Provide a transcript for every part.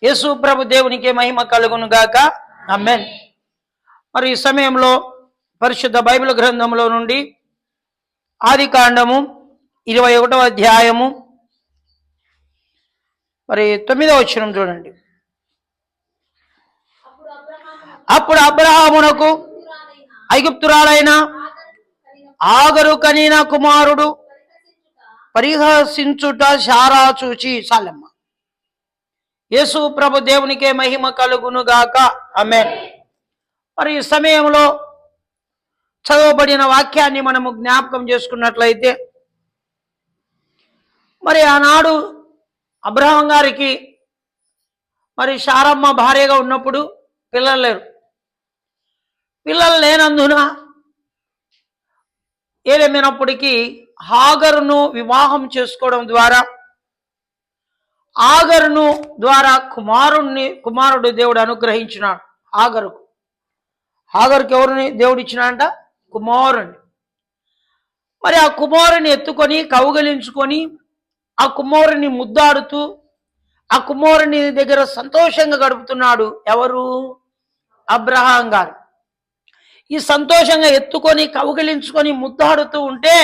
యేసు ప్రభు దేవునికి మహిమ కలుగును గాక. ఆమేన్. మరి ఈ సమయంలో పరిశుద్ధ బైబిల్ గ్రంథంలో నుండి ఆదికాండము 21వ అధ్యాయము మరి 9వ వచనం చూడండి. అప్పుడు అబ్రహామునకు ఐగుప్తురాలైన ఆగరు కనిన కుమారుడు పరిహసించుట శారా చూచి సాలమ్మ. యేసు ప్రభు దేవునికే మహిమ కలుగును గాక. ఆమేన్. మరి ఈ సమయంలో చదవబడిన వాక్యాన్ని మనము జ్ఞాపకం చేసుకున్నట్లయితే, మరి ఆనాడు అబ్రహాం గారికి మరి శారమ్మ భార్యగా ఉన్నప్పుడు పిల్లలు లేరు. పిల్లలు లేనందున ఏదేమైనప్పటికీ హాగరును వివాహం చేసుకోవడం ద్వారా ఆగరును ద్వారా కుమారుడు దేవుడు అనుగ్రహించినాడు. ఆగరుకి ఎవరిని దేవుడు ఇచ్చినాడంట? కుమారుని. మరి ఆ కుమారుని ఎత్తుకొని కౌగలించుకొని ఆ కుమారుని ముద్దాడుతూ ఆ కుమారుని దగ్గర సంతోషంగా గడుపుతున్నాడు. ఎవరు? అబ్రహాం గారు. ఈ సంతోషంగా ఎత్తుకొని కౌగలించుకొని ముద్దాడుతూ ఉంటే,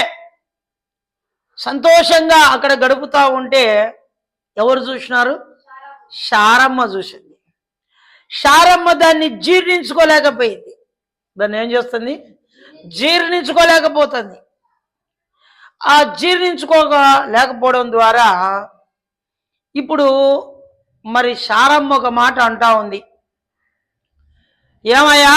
సంతోషంగా అక్కడ గడుపుతూ ఉంటే ఎవరు చూసినారు? శారమ్మ చూసింది. శారమ్మ దాన్ని జీర్ణించుకోలేకపోయింది. దాన్ని ఏం చేస్తుంది? జీర్ణించుకోలేకపోతుంది. ఆ జీర్ణించుకోలేకపోవడం ద్వారా ఇప్పుడు మరి శారమ్మ ఒక మాట అంటా ఉంది. ఏమయ్యా,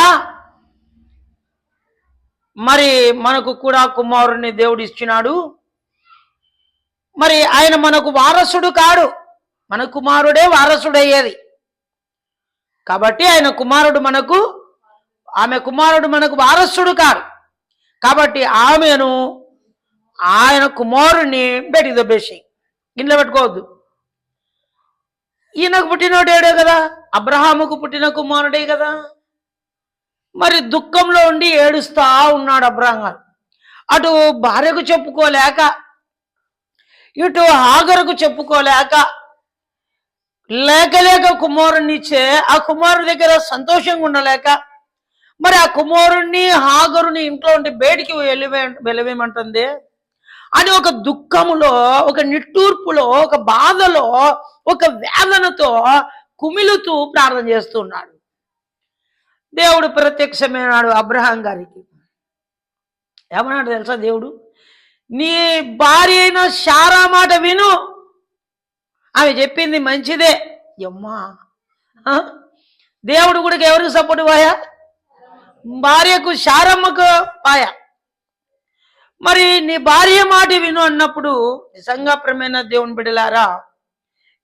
మరి మనకు కూడా కుమారుడిని దేవుడు ఇచ్చినాడు, మరి ఆయన మనకు వారసుడు కాడు, మన కుమారుడే వారసుడయ్యేది. కాబట్టి ఆమె కుమారుడు మనకు వారసుడు కాడు. కాబట్టి ఆమెను ఆయన కుమారుడిని బయటికి దొబ్బేసి ఇంట్లో పెట్టుకోవద్దు. ఈయనకు పుట్టినోడేడే కదా, అబ్రహాముకు పుట్టిన కుమారుడే కదా. మరి దుఃఖంలో ఉండి ఏడుస్తా ఉన్నాడు అబ్రహాం గారు. అటు భార్యకు చెప్పుకోలేక, ఇటు హాగరుకు చెప్పుకోలేక, లేక కుమారుణ్ణి ఇచ్చే ఆ కుమారుడి దగ్గర సంతోషంగా ఉండలేక, మరి ఆ కుమారుణ్ణి హాగరుని ఇంట్లో ఉండి బయటికి వెళ్ళవేమంటుంది అని ఒక దుఃఖములో, ఒక నిట్టూర్పులో, ఒక బాధలో, ఒక వేదనతో కుమిలుతూ ప్రార్థన చేస్తున్నాడు. దేవుడు ప్రత్యక్షమైనాడు అబ్రహాం గారికి. ఏమన్నాడు తెలుసా దేవుడు? నీ భార్య అయిన శారా మాట విను, ఆమె చెప్పింది మంచిదే. అమ్మా, దేవుడు కూడా ఎవరికి సపోర్ట్ పాయా? భార్యకు, శారమ్మకు పాయా. మరి నీ భార్య మాట విను అన్నప్పుడు నిజంగా ప్రేమైన దేవుని బిడ్డలారా,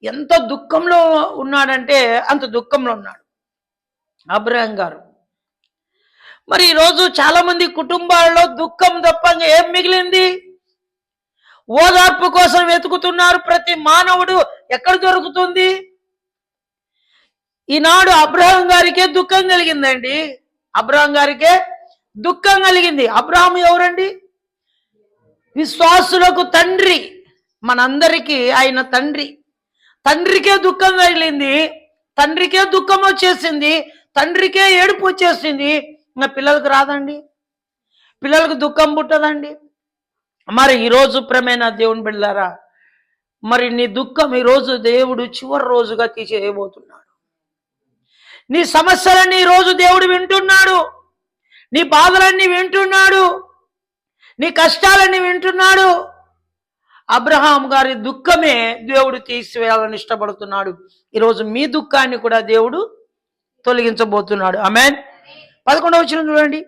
ఎంత దుఃఖంలో ఉన్నాడంటే అంత దుఃఖంలో ఉన్నాడు అబ్రహాం గారు. మరి ఈరోజు చాలా మంది కుటుంబాల్లో దుఃఖం తప్పంగా ఏం మిగిలింది? ఓదార్పు కోసం వెతుకుతున్నారు. ప్రతి మానవుడు ఎక్కడ దొరుకుతుంది? ఈనాడు అబ్రహాం గారికే దుఃఖం కలిగిందండి. అబ్రహాం గారికే దుఃఖం కలిగింది. అబ్రహాం ఎవరండి? విశ్వాసులకు తండ్రి, మనందరికీ ఆయన తండ్రి. తండ్రికే దుఃఖం తగిలింది, తండ్రికే దుఃఖం వచ్చేసింది, తండ్రికే ఏడుపు వచ్చేసింది. ఇంకా పిల్లలకు రాదండి? పిల్లలకు దుఃఖం పుట్టదండి? మరి ఈరోజు ప్రేమైన దేవుని బిడ్డలారా, మరి నీ దుఃఖం ఈరోజు దేవుడు చివరి రోజుగా తీసేయబోతున్నాడు. నీ సమస్యలన్నీ ఈరోజు దేవుడు వింటున్నాడు, నీ బాధలన్నీ వింటున్నాడు, నీ కష్టాలన్నీ వింటున్నాడు. అబ్రహాం గారి దుఃఖమే దేవుడు తీసివేయాలని ఇష్టపడుతున్నాడు. ఈరోజు మీ దుఃఖాన్ని కూడా దేవుడు తొలగించబోతున్నాడు. ఆమేన్. 11వ వచనం చూడండి.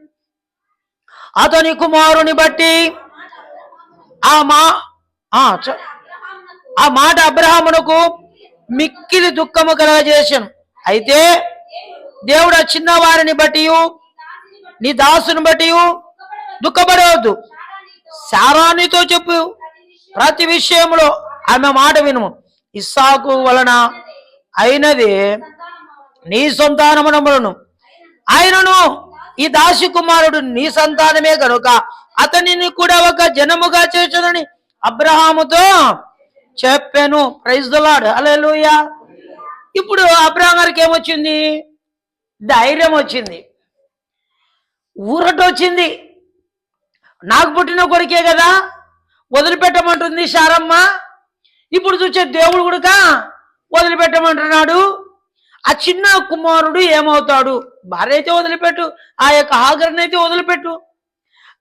అతని కుమారుని బట్టి ఆ మాట అబ్రహామునకు మిక్కిలి దుఃఖము కలగజేసెను. అయితే దేవుడు ఆ చిన్నవారిని బట్టి, నీ దాసుని బట్టి దుఃఖపడవద్దు, శారానితో చెప్పు, ప్రతి విషయంలో ఆమె మాట వినుము. ఇస్సాకు వలన అయినది నీ సంతానమునములను, ఆయనను ఈ దాసి కుమారుడు నీ సంతానమే కనుక అతనిని కూడా ఒక జనముగా చేర్చదని అబ్రహాముతో చెప్పాను. Praise the lord. హల్లెలూయా. ఇప్పుడు అబ్రహాం గారికి ఏమొచ్చింది? ధైర్యం వచ్చింది, ఊరట వచ్చింది. నాకు పుట్టిన కొడుకే కదా, వదిలిపెట్టమంటుంది శారమ్మ. ఇప్పుడు చూసే దేవుడు కూడా వదిలిపెట్టమంటున్నాడు. ఆ చిన్న కుమారుడు ఏమవుతాడు? భార్య అయితే వదిలిపెట్టు, ఆ యొక్క హాగర్ని అయితే వదిలిపెట్టు.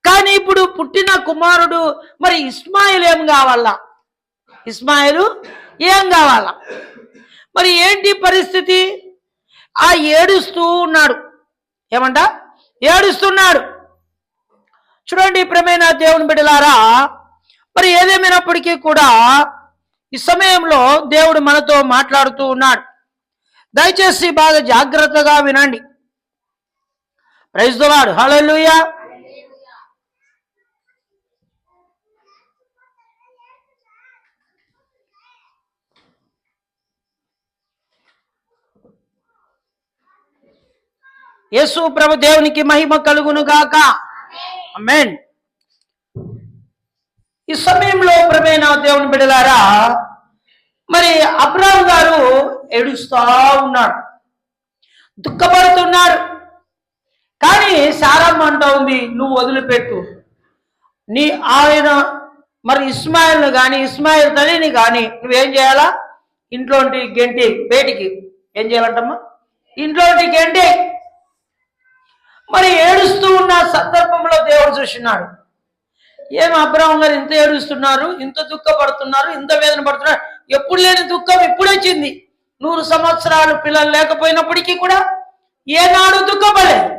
కానీ ఇప్పుడు పుట్టిన కుమారుడు మరి ఇస్మాయిల్ ఏం కావాలా? ఇస్మాయిలు ఏం కావాలా? మరి ఏంటి పరిస్థితి? ఆ ఏడుస్తూ ఉన్నాడు. ఏమంట? ఏడుస్తున్నాడు. చూడండి ప్రియమైన దేవుని బిడ్డలారా, మరి ఏదేమైనప్పటికీ కూడా ఈ సమయంలో దేవుడు మనతో మాట్లాడుతూ ఉన్నాడు. దయచేసి బాగా జాగ్రత్తగా వినండి. ప్రైజ్ ది లార్డ్, హల్లెలూయా. యేసు ప్రభు దేవునికి మహిమ కలుగును గాక. ఆమేన్. ఈ సమయంలో ప్రియమైన దేవుని బిడ్డలారా, మరి అబ్రహాం గారు ఏడుస్తా ఉన్నాడు, దుఃఖపడుతున్నాడు. కానీ శారమ్మ అంటా ఉంది, నువ్వు వదిలిపెట్టు. ఆయన మరి ఇస్మాయిల్ని కానీ ఇస్మాయిల్ తల్లిని కానీ నువ్వేం చేయాలా? ఇంట్లోంటి గెంటి బయటికి ఏం చేయాలంటమ్మా? ఇంట్లోంటి గెంటి. మరి ఏడుస్తూ ఉన్న సందర్భంలో దేవుడు చూస్తున్నాడు. ఏం అబ్రహాం గారు ఇంత ఏడుస్తున్నారు, ఇంత దుఃఖపడుతున్నారు, ఇంత వేదన పడుతున్నారు? ఎప్పుడు లేని దుఃఖం ఇప్పుడు వచ్చింది. 100 సంవత్సరాలు పిల్లలు లేకపోయినప్పటికీ కూడా ఏనాడు దుఃఖపడలేదు.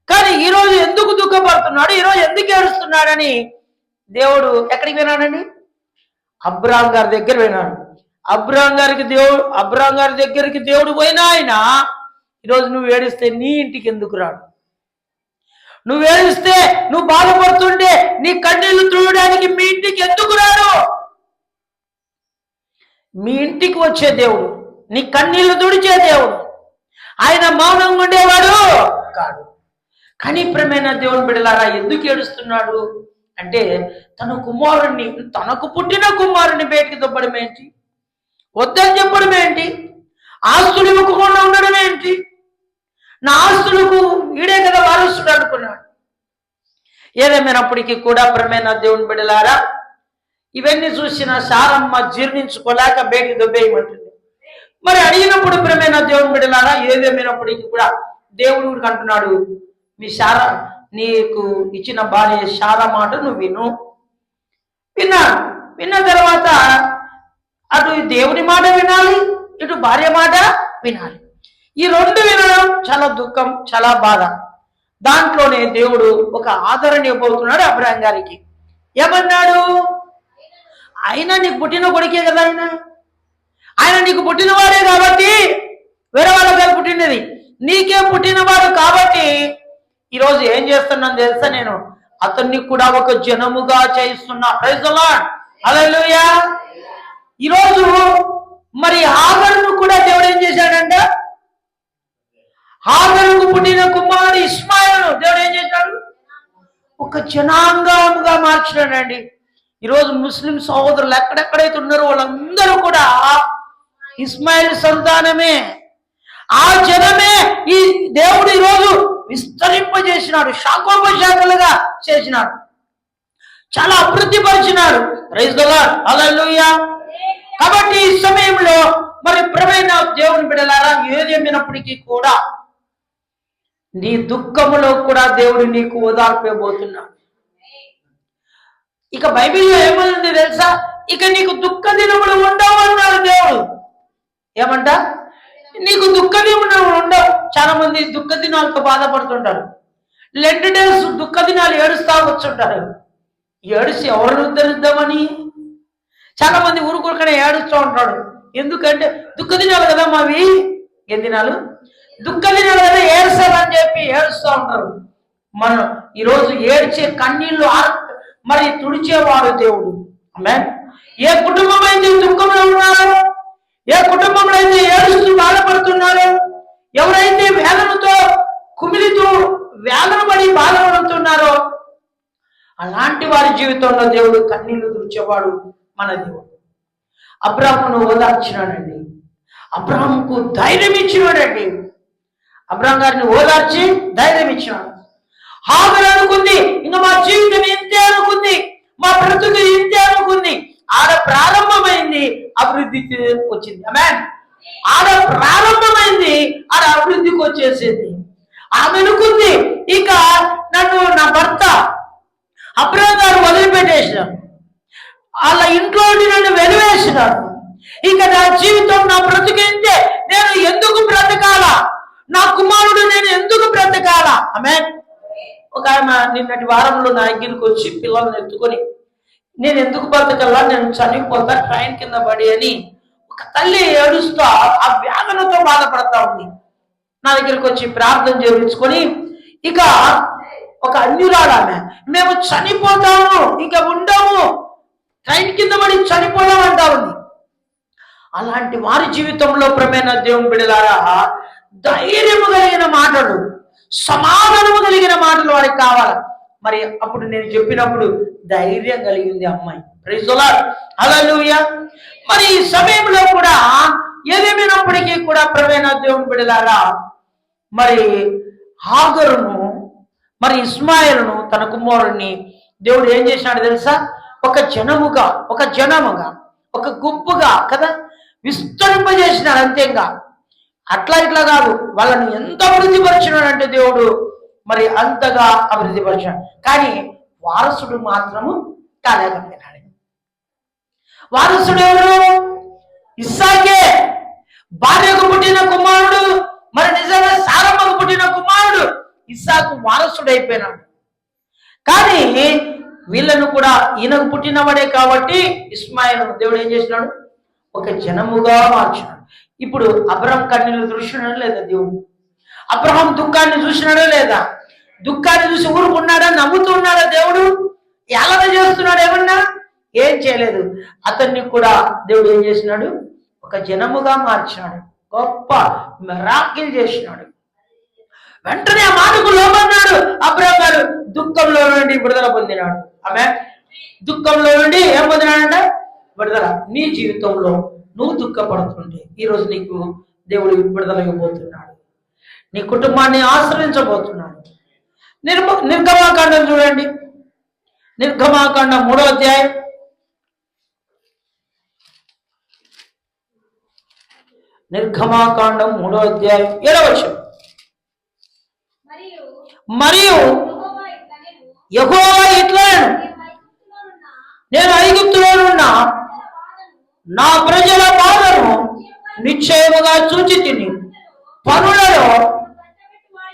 కానీ ఈరోజు ఎందుకు దుఃఖపడుతున్నాడు, ఈరోజు ఎందుకు ఏడుస్తున్నాడని దేవుడు ఎక్కడికి వినాడండి? అబ్రహాం గారి దగ్గర వినాడు. అబ్రహాం గారి దగ్గరికి దేవుడు పోయినా ఆయన ఈరోజు నువ్వు ఏడిస్తే నీ ఇంటికి ఎందుకు రాడు? నువ్వు ఏడిస్తే, నువ్వు బాధపడుతుంటే నీ కన్నీళ్లు తుడవడానికి మీ ఇంటికి ఎందుకు రాడు? మీ ఇంటికి వచ్చే దేవుడు, నీ కన్నీళ్లు తుడిచే దేవుడు. ఆయన మౌనంగా ఉండేవాడు కాడు. కానీ ప్రియమైన దేవుని బిడ్డలారా, ఎందుకు ఏడుస్తున్నాడు అంటే తనకు పుట్టిన కుమారుణ్ణి బయటికి దొబ్బడం ఏంటి, వద్దని చెప్పడం ఏంటి, ఆస్తులు ఇవ్వకుండా ఉండడం ఏంటి, నా ఆస్తులకు వీడే కదా వారసుడు అనుకున్నాడు. ఏదేమైనప్పటికీ కూడా ప్రియమైన దేవుని బిడ్డలారా, ఇవన్నీ చూసిన శారమ్మ జీర్ణించుకోలేక బయటికి దొబ్బేయమంటుంది. మరి అడిగినప్పుడు ప్రియమైన దేవుని బిడ్డలారా, ఏదేమైనప్పటికీ కూడా దేవుడు అంటున్నాడు, నీకు ఇచ్చిన భార్య శార మాట నువ్వు విన్న తర్వాత అటు దేవుని మాట వినాలి, ఇటు భార్య మాట వినాలి. ఈ రెండు వినడం చాలా దుఃఖం, చాలా బాధ. దాంట్లోనే దేవుడు ఒక ఆదరణ ఇవ్వబోతున్నాడు అబ్రహాం గారికి. ఏమన్నాడు? ఆయన నీకు పుట్టిన కొడుకే కదా, ఆయన నీకు పుట్టినవాడే కాబట్టి, వేరే వాళ్ళ గారు పుట్టినది నీకే పుట్టినవాడు కాబట్టి ఈరోజు ఏం చేస్తున్నాను తెలుసా, నేను అతన్ని కూడా ఒక జనముగా చేయిస్తున్నా. ప్రైజ్ ది లార్డ్, హల్లెలూయా. ఈరోజు మరి హాగరును కూడా దేవుడు ఏం చేశాడంట? హాగరుకు పుట్టిన కుమారుడు ఇస్మాయిల్ దేవుడు ఏం చేశాడు? ఒక జనాంగముగా మార్చినాడండి. ఈరోజు ముస్లిం సహోదరులు ఎక్కడెక్కడైతే ఉన్నారో వాళ్ళందరూ కూడా ఇస్మాయిల్ సంతానమే. ఆ జనమే ఈ దేవుడు ఈరోజు విస్తరింపజేసినాడు, శాఖోపశాఖలుగా చేసినాడు, చాలా అభివృద్ధి పరిచినాడు. ప్రైజ్ ది లార్డ్, హల్లెలూయా. కాబట్టి ఈ సమయంలో మరి ప్రియమైన దేవుని బిడ్డలారా, ఏదేమైనప్పటికీ కూడా నీ దుఃఖములో కూడా దేవుడు నీకు ఓదార్పబోతున్నాడు. ఇక బైబిల్లో ఏమైంది తెలుసా? ఇక నీకు దుఃఖ దినములు ఉండవు అన్నాడు దేవుడు. ఏమంట? నీకు దుఃఖ దినములు ఉండవు. చాలా మంది దుఃఖ దినాలతో బాధపడుతుంటారు. లెంట్ డేస్ దుఃఖ దినాలు ఏడుస్తా వచ్చుంటారు. ఏడుసి ఎవరిని ఉద్ధరిద్దామని చాలా మంది ఊరుకూరుకనే ఏడుస్తూ ఉంటాడు. ఎందుకంటే దుఃఖ దినాలు కదా మావి. ఏం దినాలు? దుఃఖ దినాలు కదా, ఏడ్చాలని చెప్పి ఏడుస్తూ ఉంటారు. మనం ఈరోజు ఏడ్చే కన్నీళ్లు మరి తుడిచేవాడు దేవుడు. ఆమేన్. ఏ కుటుంబం అయితే దుఃఖంలో ఉన్నారో, ఏ కుటుంబంలో అయితే ఏడుస్తూ బాధపడుతున్నారో, ఎవరైతే వేదనతో కుమిలితో వేదన పడి బాధపడుతున్నారో అలాంటి వారి జీవితంలో దేవుడు కన్నీళ్లు తుడిచేవాడు మన దేవుడు. అబ్రాహామును ఓదార్చినాడండి. అబ్రహాముకు ధైర్యం ఇచ్చినాడండి. అబ్రహాం గారిని ఓదార్చి ధైర్యం ఇచ్చినాడు. హాగరు అనుకుంది ఇంకా మా జీవితం ఇంతే అనుకుంది, మా బ్రతుకు ఇంతే అనుకుంది. ఆడ ప్రారంభమైంది, అభివృద్ధికి వచ్చింది. ఆమేన్. ఆడ ప్రారంభమైంది, ఆడ అభివృద్ధికి వచ్చేసింది. ఆమె అనుకుంది ఇక నన్ను నా భర్త అబ్రహాం గారు వదిలిపెట్టేసినాడు, వాళ్ళ ఇంట్లో నన్ను వెలివేసినాడు, ఇక నా జీవితం నా బ్రతుకింతే, నేను ఎందుకు బ్రతకాలా, నా కుమారుడు నేను ఎందుకు బ్రతకాలా. ఆమేన్. ఒక ఆమె నిన్నటి వారంలో నా దగ్గరికి వచ్చి పిల్లల్ని ఎత్తుకొని నేను ఎందుకు బ్రతకల్లా, నేను చనిపోతా ట్రైన్ కింద పడి అని ఒక తల్లి ఏడుస్తూ ఆ వ్యాధులతో బాధపడతా ఉంది. నా దగ్గరికి వచ్చి ప్రార్థన చేయించుకొని ఇక ఒక అన్యురాలు ఆమె, మేము చనిపోతాము ఇక ఉండము, ట్రైన్ కింద పడి చనిపోదాం అంటా ఉంది. అలాంటి వారి జీవితంలో ప్రియమైన దేవుని బిడ్డలారా ధైర్యము కలిగిన మాటలు, సమాధానము కలిగిన మాటలు వారికి కావాలి. మరి అప్పుడు నేను చెప్పినప్పుడు ధైర్యం కలిగింది అమ్మాయి. ప్రైజ్ ది లార్డ్, హల్లెలూయా. మరి ఈ సమయంలో కూడా ఏదేమైనప్పటికీ కూడా ప్రియమైన దేవుని బిడ్డలారా మరి హాగరును మరి ఇస్మాయిలును తన కుమారుడిని దేవుడు ఏం చేసినాడు తెలుసా? ఒక జనముగా ఒక గుంపుగా కదా విస్తరింపజేసినాడు. అంతేగా అట్లా ఇట్లా కాదు, వాళ్ళని ఎంత అభివృద్ధి పరిచినాడంటే దేవుడు మరి అంతగా అభివృద్ధి పరిచాడు. కానీ వారసుడు మాత్రము కాలేకపోయినాడు. వారసుడు ఎవరు? ఇస్సాకే. భార్యకు పుట్టిన కుమారుడు, మరి నిజంగా సారమ్మకు పుట్టిన కుమారుడు ఇస్సాకు వారసుడు అయిపోయినాడు. కానీ వీళ్ళను కూడా ఈయనకు పుట్టినవాడే కాబట్టి ఇస్మాయిల్ దేవుడు ఏం చేసినాడు? ఒక జనముగా మార్చినాడు. ఇప్పుడు అబ్రహాం కన్నీళ్ళు చూసినాడా లేదా దేవుడు? అబ్రహాం దుఃఖాన్ని చూసినాడా లేదా? దుఃఖాన్ని చూసి ఊరుకున్నాడా? నవ్వుతూ ఉన్నాడా దేవుడు? ఏలన చేస్తున్నాడు? ఏమన్నా ఏం చేయలేదు. అతన్ని కూడా దేవుడు ఏం చేసినాడు? ఒక జనముగా మార్చినాడు. గొప్ప మిరాకిల్ చేసినాడు. వెంటనే ఆ మాటకు లోబడ్డాడు అబ్రహాం గారు. దుఃఖంలో నుండి విడుదల పొందినాడు. ఆమె దుఃఖంలో నుండి ఏం పొందినాడంటే విడుదల. నీ జీవితంలో నువ్వు దుఃఖపడుతుంటే ఈరోజు నీకు దేవుడు విడుదల ఇవ్వబోతున్నాడు. నీ కుటుంబాన్ని ఆశ్రయించబోతున్నాడు. నిర్గమాకాండం చూడండి. నిర్గమాకాండం 3వ అధ్యాయం 7వ వచనం. మరియు యెహోవా ఇట్లనెను, నేను ఐగుప్తులోనున్న నా ప్రజల బాధను నిశ్చయముగా చూచి తిని పనులలో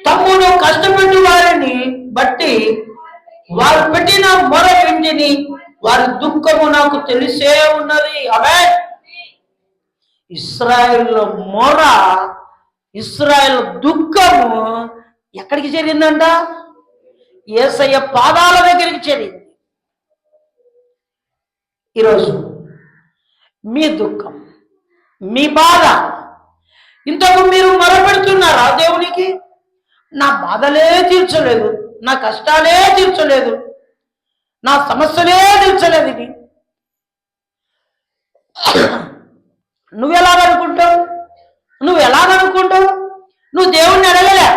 తమ్మును కష్టపెట్టు వారిని బట్టి వారు పెట్టిన మొర వింటిని, వారి దుఃఖము నాకు తెలిసే ఉన్నది. ఆమేన్. ఇశ్రాయేలు మొర, ఇశ్రాయేలు దుఃఖము ఎక్కడికి చేరిందంట? యేసయ్య పాదాల దగ్గరికి చేరింది. ఈరోజు మీ దుఃఖం, మీ బాధ ఇంతకు మీరు మొరపెడుతున్నారా దేవునికి? నా బాధలే తీర్చలేదు, నా కష్టాలే తీర్చలేదు, నా సమస్యలే తీర్చలేదు. ఇది నువ్వెలాగనుకుంటావు? నువ్వు దేవుణ్ణి అడగలే.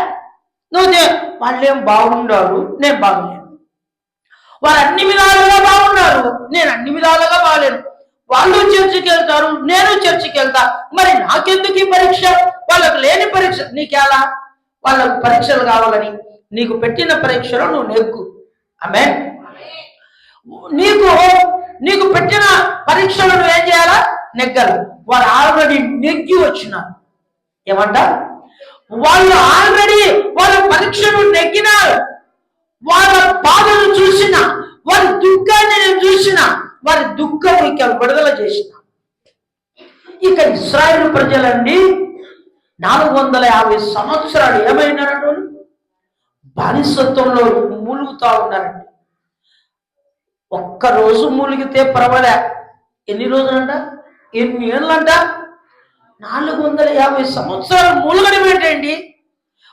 వాళ్ళేం బాగుండారు, నేను బాగలేను. వారు అన్ని విధాలుగా బాగున్నారు, నేను అన్ని విధాలుగా బాగలేను. వాళ్ళు చర్చికి వెళ్తారు, నేను చర్చికి వెళ్తా. మరి నాకెందుకు ఈ పరీక్ష? వాళ్ళకు లేని పరీక్ష నీకెలా? వాళ్ళకు పరీక్షలు కావాలని నీకు పెట్టిన పరీక్షలో నువ్వు నెగ్గు. ఆమేన్. నీకు పెట్టిన పరీక్షలు నువ్వేం చేయాలా? నెగ్గాలి. వాళ్ళు ఆల్రెడీ నెగ్గి వచ్చినారు. ఏమంట? వాళ్ళు ఆల్రెడీ వాళ్ళ పరీక్షను నెగ్గినారు. వాళ్ళ బాధను చూసిన, వారి దుఃఖాన్ని నేను చూసిన, వారి దుఃఖం ఇక విడుదల చేసిన. ఇక ఇశ్రాయేలు ప్రజలండి 450 సంవత్సరాలు ఏమైనారు? బానిసత్వంలో మూలుగుతా ఉన్నారండి. ఒక్కరోజు మూలిగితే పర్వాలే. ఎన్ని రోజులంట? ఎన్ని ఏళ్ళంట? 450 సంవత్సరాలు మూలగడం ఏంటండి?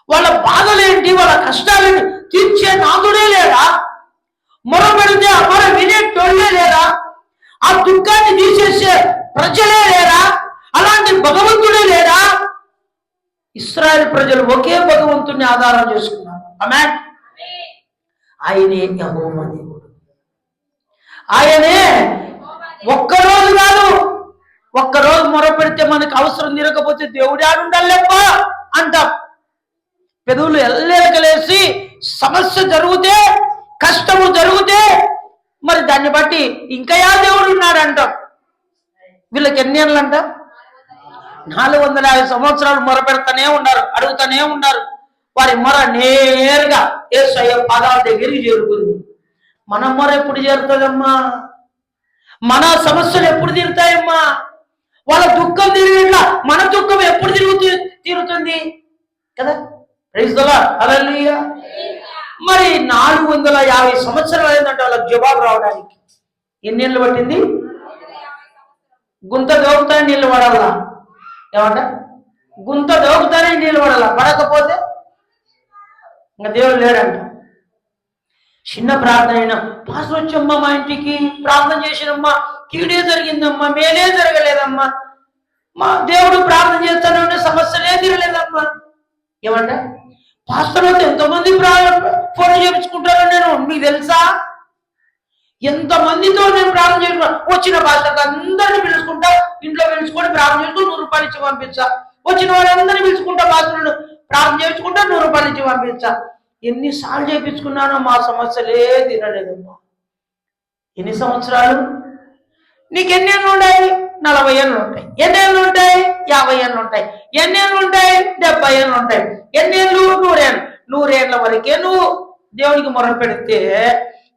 వాళ్ళ బాధలేంటి, వాళ్ళ కష్టాలేంటి తీర్చే నాదుడే లేరా? మొరపెడితే ఆ మొర వినేటోళ్ళే లేరా? ఆ దుఃఖాన్ని తీసేసే ప్రజలే లేరా? అలాంటి భగవంతుడే లేడా? ఇశ్రాయేలు ప్రజలు ఒకే భగవంతుడిని ఆధారం చేసుకున్నారు. ఆమేన్. ఆయనే యెహోవా దేవుడు. ఆయనే ఒక్కరోజు కాదు, ఒక్కరోజు మొరపెడితే మనకు అవసరం తీరకపోతే దేవుడు ఆడుండాలెప్ప అంటాం. పెదవులు ఎల్లేకలేసి సమస్య జరిగితే, కష్టము జరిగితే మరి దాన్ని బట్టి ఇంకా యా దేవుడు ఉన్నాడు అంటాం. వీళ్ళకి ఎన్ని ఏళ్ళు అంట? 450 సంవత్సరాలు మొరపెడతానే ఉన్నారు, అడుగుతానే ఉన్నారు. వారి మొర నేరుగా యేసయ్య పాదాల దగ్గరికి చేరుకుంది. మన మొర ఎప్పుడు చేరుతుందమ్మా? మన సమస్యలు ఎప్పుడు తీరుతాయమ్మా? వాళ్ళ దుఃఖం తిరిగిట్లా మన దుఃఖం ఎప్పుడు తీరుతుంది కదా? ప్రైజ్ ది లార్డ్, హల్లెలూయా. మరి 450 సంవత్సరాలు అయిందంటే వాళ్ళకి జవాబు రావడానికి. ఎన్ని ఏళ్ళు పట్టింది? గుంత దోగుతానే నీళ్ళు పడాలా? ఏమంట? గుంత దోగుతానే నీళ్ళు పడాలా, పడకపోతే ఇంకా దేవుడు లేడంట. చిన్న ప్రార్థన అయినా, పాస్టర్ వచ్చమ్మా మా ఇంటికి ప్రార్థన చేసినమ్మా, కీడే జరిగిందమ్మా, మేలే జరగలేదమ్మా, మా దేవుడు ప్రార్థన చేస్తానంటే సమస్యలే తీరలేదమ్మా. ఏమంట? పాస్టర్ అయితే ఎంతమంది ఫోన్ చేయించుకుంటారో నేను, మీకు తెలుసా? ఎంతమందితో నేను ప్రార్థన చేసుకున్నా. వచ్చిన పాస్టర్కి అందరిని పిలుచుకుంటా, ఇంట్లో పిలుచుకొని ప్రార్థన చేసుకుని 100 రూపాయలు ఇచ్చి పంపించా. వచ్చిన వాళ్ళందరినీ పిలుచుకుంటా, పాస్టర్లను ప్రార్థన చేసుకుంటా 100 రూపాయలు ఇచ్చి పంపించా. ఎన్నిసార్లు చేయించుకున్నానో మా సమస్యలే తినలేదమ్మా. ఎన్ని సంవత్సరాలు? నీకు ఎన్ని ఏళ్ళు ఉంటాయి? 40 ఏళ్ళు ఉంటాయి. ఎన్ని ఏళ్ళు ఉంటాయి? 50 ఏళ్ళు ఉంటాయి. ఎన్ని ఏళ్ళు ఉంటాయి? 70 ఏళ్ళు ఉంటాయి. ఎన్ని ఏళ్ళు? 100 ఏళ్ళు. 100 ఏళ్ళ వరకే నువ్వు దేవునికి మొర పెడితే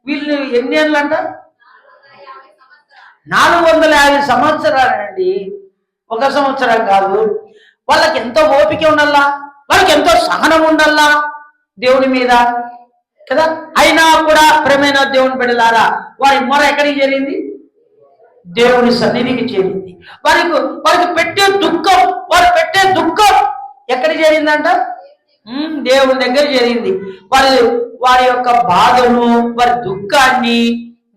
వీళ్ళు ఎన్ని ఏళ్ళు అంట? 450 సంవత్సరాలండి. 1 సంవత్సరం కాదు. వాళ్ళకి ఎంతో ఓపిక ఉండాలా, వాళ్ళకి ఎంతో సహనం ఉండాలా దేవుని మీద కదా. అయినా కూడా ప్రేమైన దేవుని బిడ్డలారా, వారి మొర ఎక్కడికి చేరింది? దేవుని సన్నిధికి చేరింది. వారికి పెట్టే దుఃఖం, వారు పెట్టే దుఃఖం ఎక్కడికి చేరిందంట? దేవుని దగ్గర చేరింది. వారి యొక్క బాధను, వారి దుఃఖాన్ని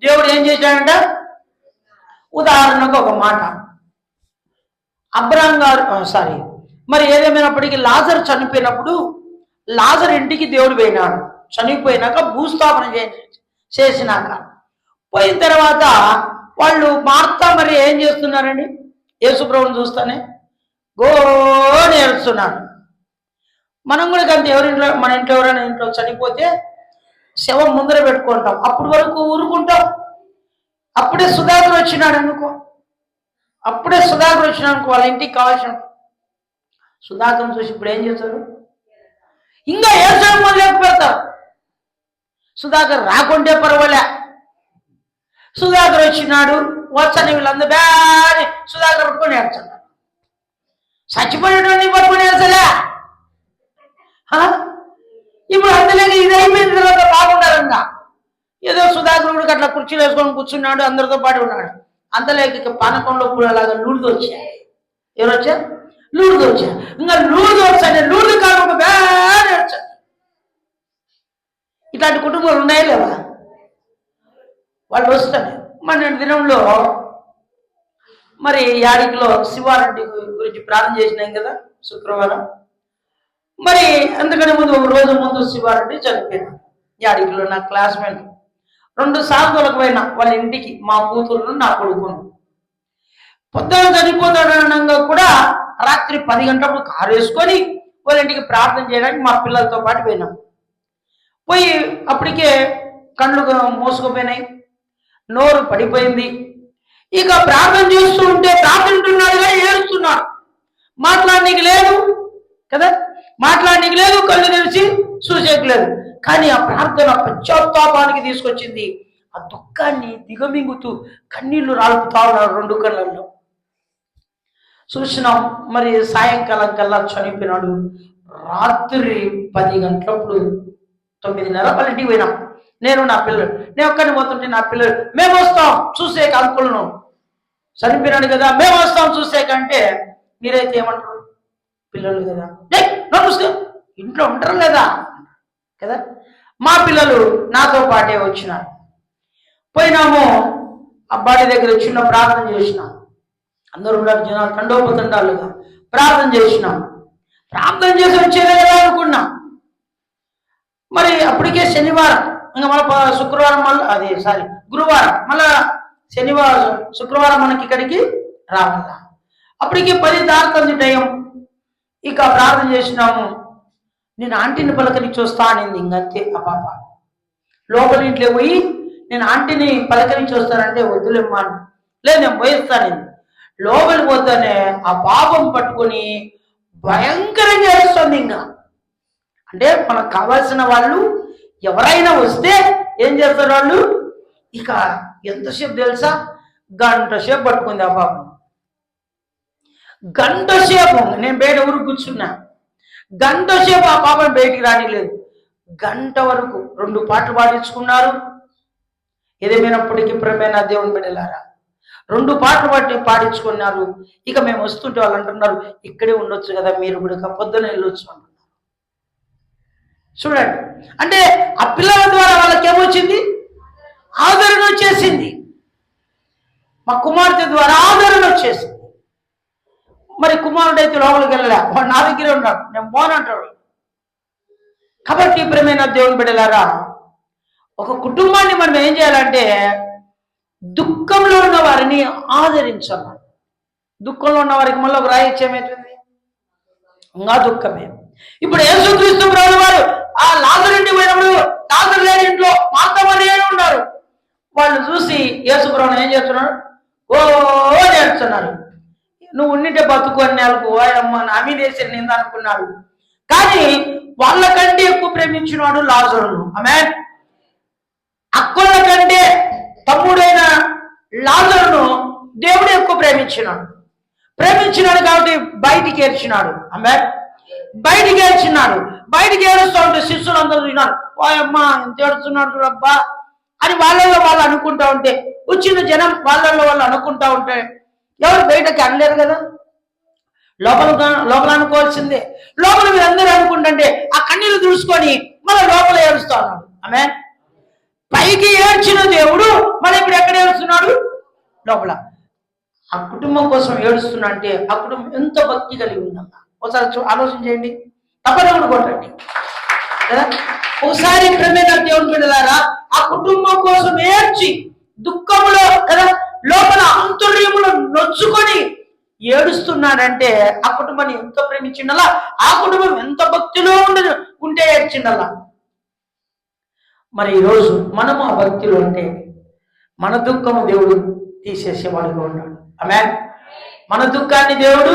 దేవుడు ఏం చేశాడంట? ఉదాహరణకు ఒక మాట, అబ్రహాం గారు మరి ఏదేమైనప్పటికీ లాజరు చనిపోయినప్పుడు లాజరు ఇంటికి దేవుడు పోయినాడు. చనిపోయినాక భూస్థాపన చేసినాక పోయిన తర్వాత వాళ్ళు మార్తా మరి ఏం చేస్తున్నారండి? యేసుప్రభుని చూస్తానే గోని ఏడుస్తున్నారు. మనం కూడా కంటే ఎవరింట్లో, మన ఇంట్లో ఎవరైనా ఇంట్లో చనిపోతే శవం ముందర పెట్టుకుంటాం, అప్పటి వరకు ఊరుకుంటాం. అప్పుడే సుధాకర్ వచ్చినాడు అనుకో, వాళ్ళ ఇంటికి కావాల్సిన సుధాకర్ చూసి ఇప్పుడు ఏం చేస్తారు? ఇంకా ఏడ్చడం మొదలు పెడతారు. సుధాకర్ రాకుంటే పర్వాలే, సుధాకర్ వచ్చినాడు వచ్చని వీళ్ళందరూ బ్యాని సుధాకర్ పట్టుకొని ఏడ్చున్నారు. చచ్చిపోయేటువంటి పట్టుకొని ఏడ్చలే. ఇప్పుడు అందులోకి ఇది అయిపోయిన తర్వాత బాగుండాలంగా ఏదో సుధాకర్ కూడా అట్లా కుర్చీలు వేసుకొని కూర్చున్నాడు, అందరితో పాటు ఉన్నాడు. అంతలోకి పానకంలో కూడా అలాగా లూడుదు వచ్చాయి. ఎవరు వచ్చారు? లూడుదు వచ్చాయి. ఇంకా లూడుదు వచ్చాయి, లూడుదు కాకుండా బ్యాన్ వచ్చాయి. ఇట్లాంటి కుటుంబాలు ఉన్నాయా లేవా? వాళ్ళు వస్తారు. మన దినంలో మరి యాడికిలో శివారెడ్డి గురించి ప్రార్థన చేసినాం కదా శుక్రవారం. మరి అందుకని ముందు ఒక రోజు ముందు శివారెడ్డి చనిపోయినాడు. యాడికిలో నా క్లాస్మేట్ 2 సార్లు పోయినా వాళ్ళ ఇంటికి, మా కూతురును నా కొడుకును. పొద్దున చనిపోతాడనగా కూడా రాత్రి 10 గంటలకు కారు వేసుకొని వాళ్ళ ఇంటికి ప్రార్థన చేయడానికి మా పిల్లలతో పాటు పోయినాం. పోయి అప్పటికే కళ్ళు మోసుకుపోయినాయి, నోరు పడిపోయింది. ఇక ప్రార్థన చేస్తూ ఉంటే ప్రార్థనటున్నాడుగా ఏడుస్తున్నాడు. మాట్లాడనీకి లేదు కదా, మాట్లాడనీకి లేదు, కళ్ళు తెరిచి చూసేకి లేదు. కానీ ఆ ప్రార్థన పశ్చాత్తాపానికి తీసుకొచ్చింది. ఆ దుఃఖాన్ని దిగమింగుతూ కన్నీళ్లు రాలుపుతా ఉన్నాడు 2 కళ్ళల్లో. చూసినాం. మరి సాయంకాలం కల్లా చనిపోయినాడు. రాత్రి 10 గంటలప్పుడు 9:30 వాళ్ళ ఇంటికి పోయినాం. నేను నా పిల్లలు, నేను ఒక్కడిని పోతుంటే నా పిల్లలు మేము వస్తాం చూసేక, అంకులను చనిపోయినాడు కదా మేము వస్తాం చూసేకంటే మీరైతే ఏమంటారు? పిల్లలు కదా, నమస్తే ఇంట్లో ఉంటారు లేదా కదా. మా పిల్లలు నాతో పాటే వచ్చినారు. పోయినాము, అబ్బాడి దగ్గర చిన్న ప్రార్థన చేసినాం. అందరూ ఉన్నారు జనాలు తండోపతండాలుగా ప్రార్థన చేసినాం. ప్రార్థన చేసి వచ్చేదే కదా అనుకున్నాం. మరి అప్పటికే శనివారం, ఇంకా మళ్ళీ శుక్రవారం, మళ్ళీ గురువారం, మళ్ళా శనివారం శుక్రవారం మనకి ఇక్కడికి రావాల. అప్పటికి 10 దాటుతుంది టైం. ఇక ప్రార్థన చేసినాము. నేను ఆంటీని పలకరించి వస్తా అనింది. ఇంకంతే ఆ పాప లోపల ఇంట్లో పోయి నేను ఆంటీని పలకరించి వస్తానంటే వద్దులేమ్మా, లేదు నేను పోయిస్తానండి. లోపలికి పోతానే ఆ పాపం పట్టుకొని భయంకరంగా ఏడుస్తుంది. ఇంకా అంటే మనకు కావాల్సిన వాళ్ళు ఎవరైనా వస్తే ఏం చేస్తారు వాళ్ళు, ఇక ఎంతసేపు తెలుసా, గంట సేపు పట్టుకుంది ఆ పాపం. గంట సేపు నేను బయట ఊరికి కూర్చున్నా. గంట సేపు ఆ పాపను బయటికి రానిలేదు. గంట వరకు 2 పాటలు పాడించుకున్నారు. ఏదేమైనప్పటికీ ప్రియమైన దేవుని బిడ్డలారా, 2 పాటలు పాడించుకున్నారు. ఇక మేము వస్తుంటే వాళ్ళు అంటున్నారు, ఇక్కడే ఉండొచ్చు కదా మీరు కూడా, పొద్దున వెళ్ళొచ్చు అంటున్నారు. చూడండి, అంటే ఆ పిల్లల ద్వారా వాళ్ళకి ఏమొచ్చింది, ఆదరణ వచ్చేసింది. మా కుమార్తె ద్వారా ఆదరణ వచ్చేసింది. మరి కుమారుడు అయితే లోపలికి వెళ్ళలే, వాడు నా దగ్గరే ఉన్నాడు, నేను పోనంటాడు. కాబట్టి ప్రియమైన దేవుని బిడ్డలారా, ఒక కుటుంబాన్ని మనం ఏం చేయాలంటే దుఃఖంలో ఉన్న వారిని ఆదరించాలి. దుఃఖంలో ఉన్న వారికి మళ్ళీ ఒక రాయిత్యం ఏమవుతుంది, ఇంకా దుఃఖమే. ఇప్పుడు యేసుక్రీస్తు ప్రభువు వారు ఆ లాజరు ఇంటికి పోయినప్పుడు లాజరు లేని ఇంట్లో మార్త మరియ ఉన్నారు. వాళ్ళు చూసి యేసు ప్రభువుని ఏం చేస్తున్నారు, ఓ చేస్తున్నారు. నువ్వు ఉన్నింటే బతుకు అని వాళ్ళకు ఓయమ్మ నా మీద వేసి నింద అనుకున్నాడు. కానీ వాళ్ళకంటే ఎక్కువ ప్రేమించినాడు లాజరును. ఆమేన్. అక్కల కంటే తమ్ముడైన లాజరును దేవుడు ఎక్కువ ప్రేమించినాడు కాబట్టి బయటికి ఏడ్చినాడు. ఆమేన్. బయటికి ఏడుస్తూ ఉంటే శిష్యులు అందరూ చూసినారు, ఓయమ్మ ఎంత ఏడుస్తున్నాడు అబ్బా అని వాళ్ళల్లో వాళ్ళు అనుకుంటా ఉంటే, వచ్చిన జనం వాళ్ళల్లో వాళ్ళు అనుకుంటా ఉంటే ఎవరు బయటకి అనలేరు కదా, లోపల అనుకోవాల్సిందే. లోపల మీరు అందరూ అనుకుంటుంటే ఆ కన్నీళ్ళు తుడుచుకొని మళ్ళీ లోపల ఏడుస్తా ఉన్నాడు. ఆమె పైకి ఏడ్చిన దేవుడు మళ్ళీ ఇప్పుడు ఎక్కడ ఏడుస్తున్నాడు, లోపల. ఆ కుటుంబం కోసం ఏడుస్తున్నా అంటే ఆ కుటుంబం ఎంత భక్తి కలిగి ఉందమ్మా. ఒకసారి ఆలోచన చేయండి, తప్పకుండా కొట్టండి కదా. ఒకసారి క్రమేణా దేవుని బిడ్డలారా ఆ కుటుంబం కోసం ఏడ్చి దుఃఖంలో కదా లోపల అంతర్యములో నొచ్చుకొని ఏడుస్తున్నాడంటే ఆ కుటుంబాన్ని ఎంత ప్రేమించిండలా, ఆ కుటుంబం ఎంత భక్తిలో ఉంటే ఏడ్చిండలా. మరి ఈరోజు మనము ఆ భక్తిలో ఉంటే మన దుఃఖము దేవుడు తీసేసేవాడుగా ఉన్నాడు. ఆమేన్. మన దుఃఖాన్ని దేవుడు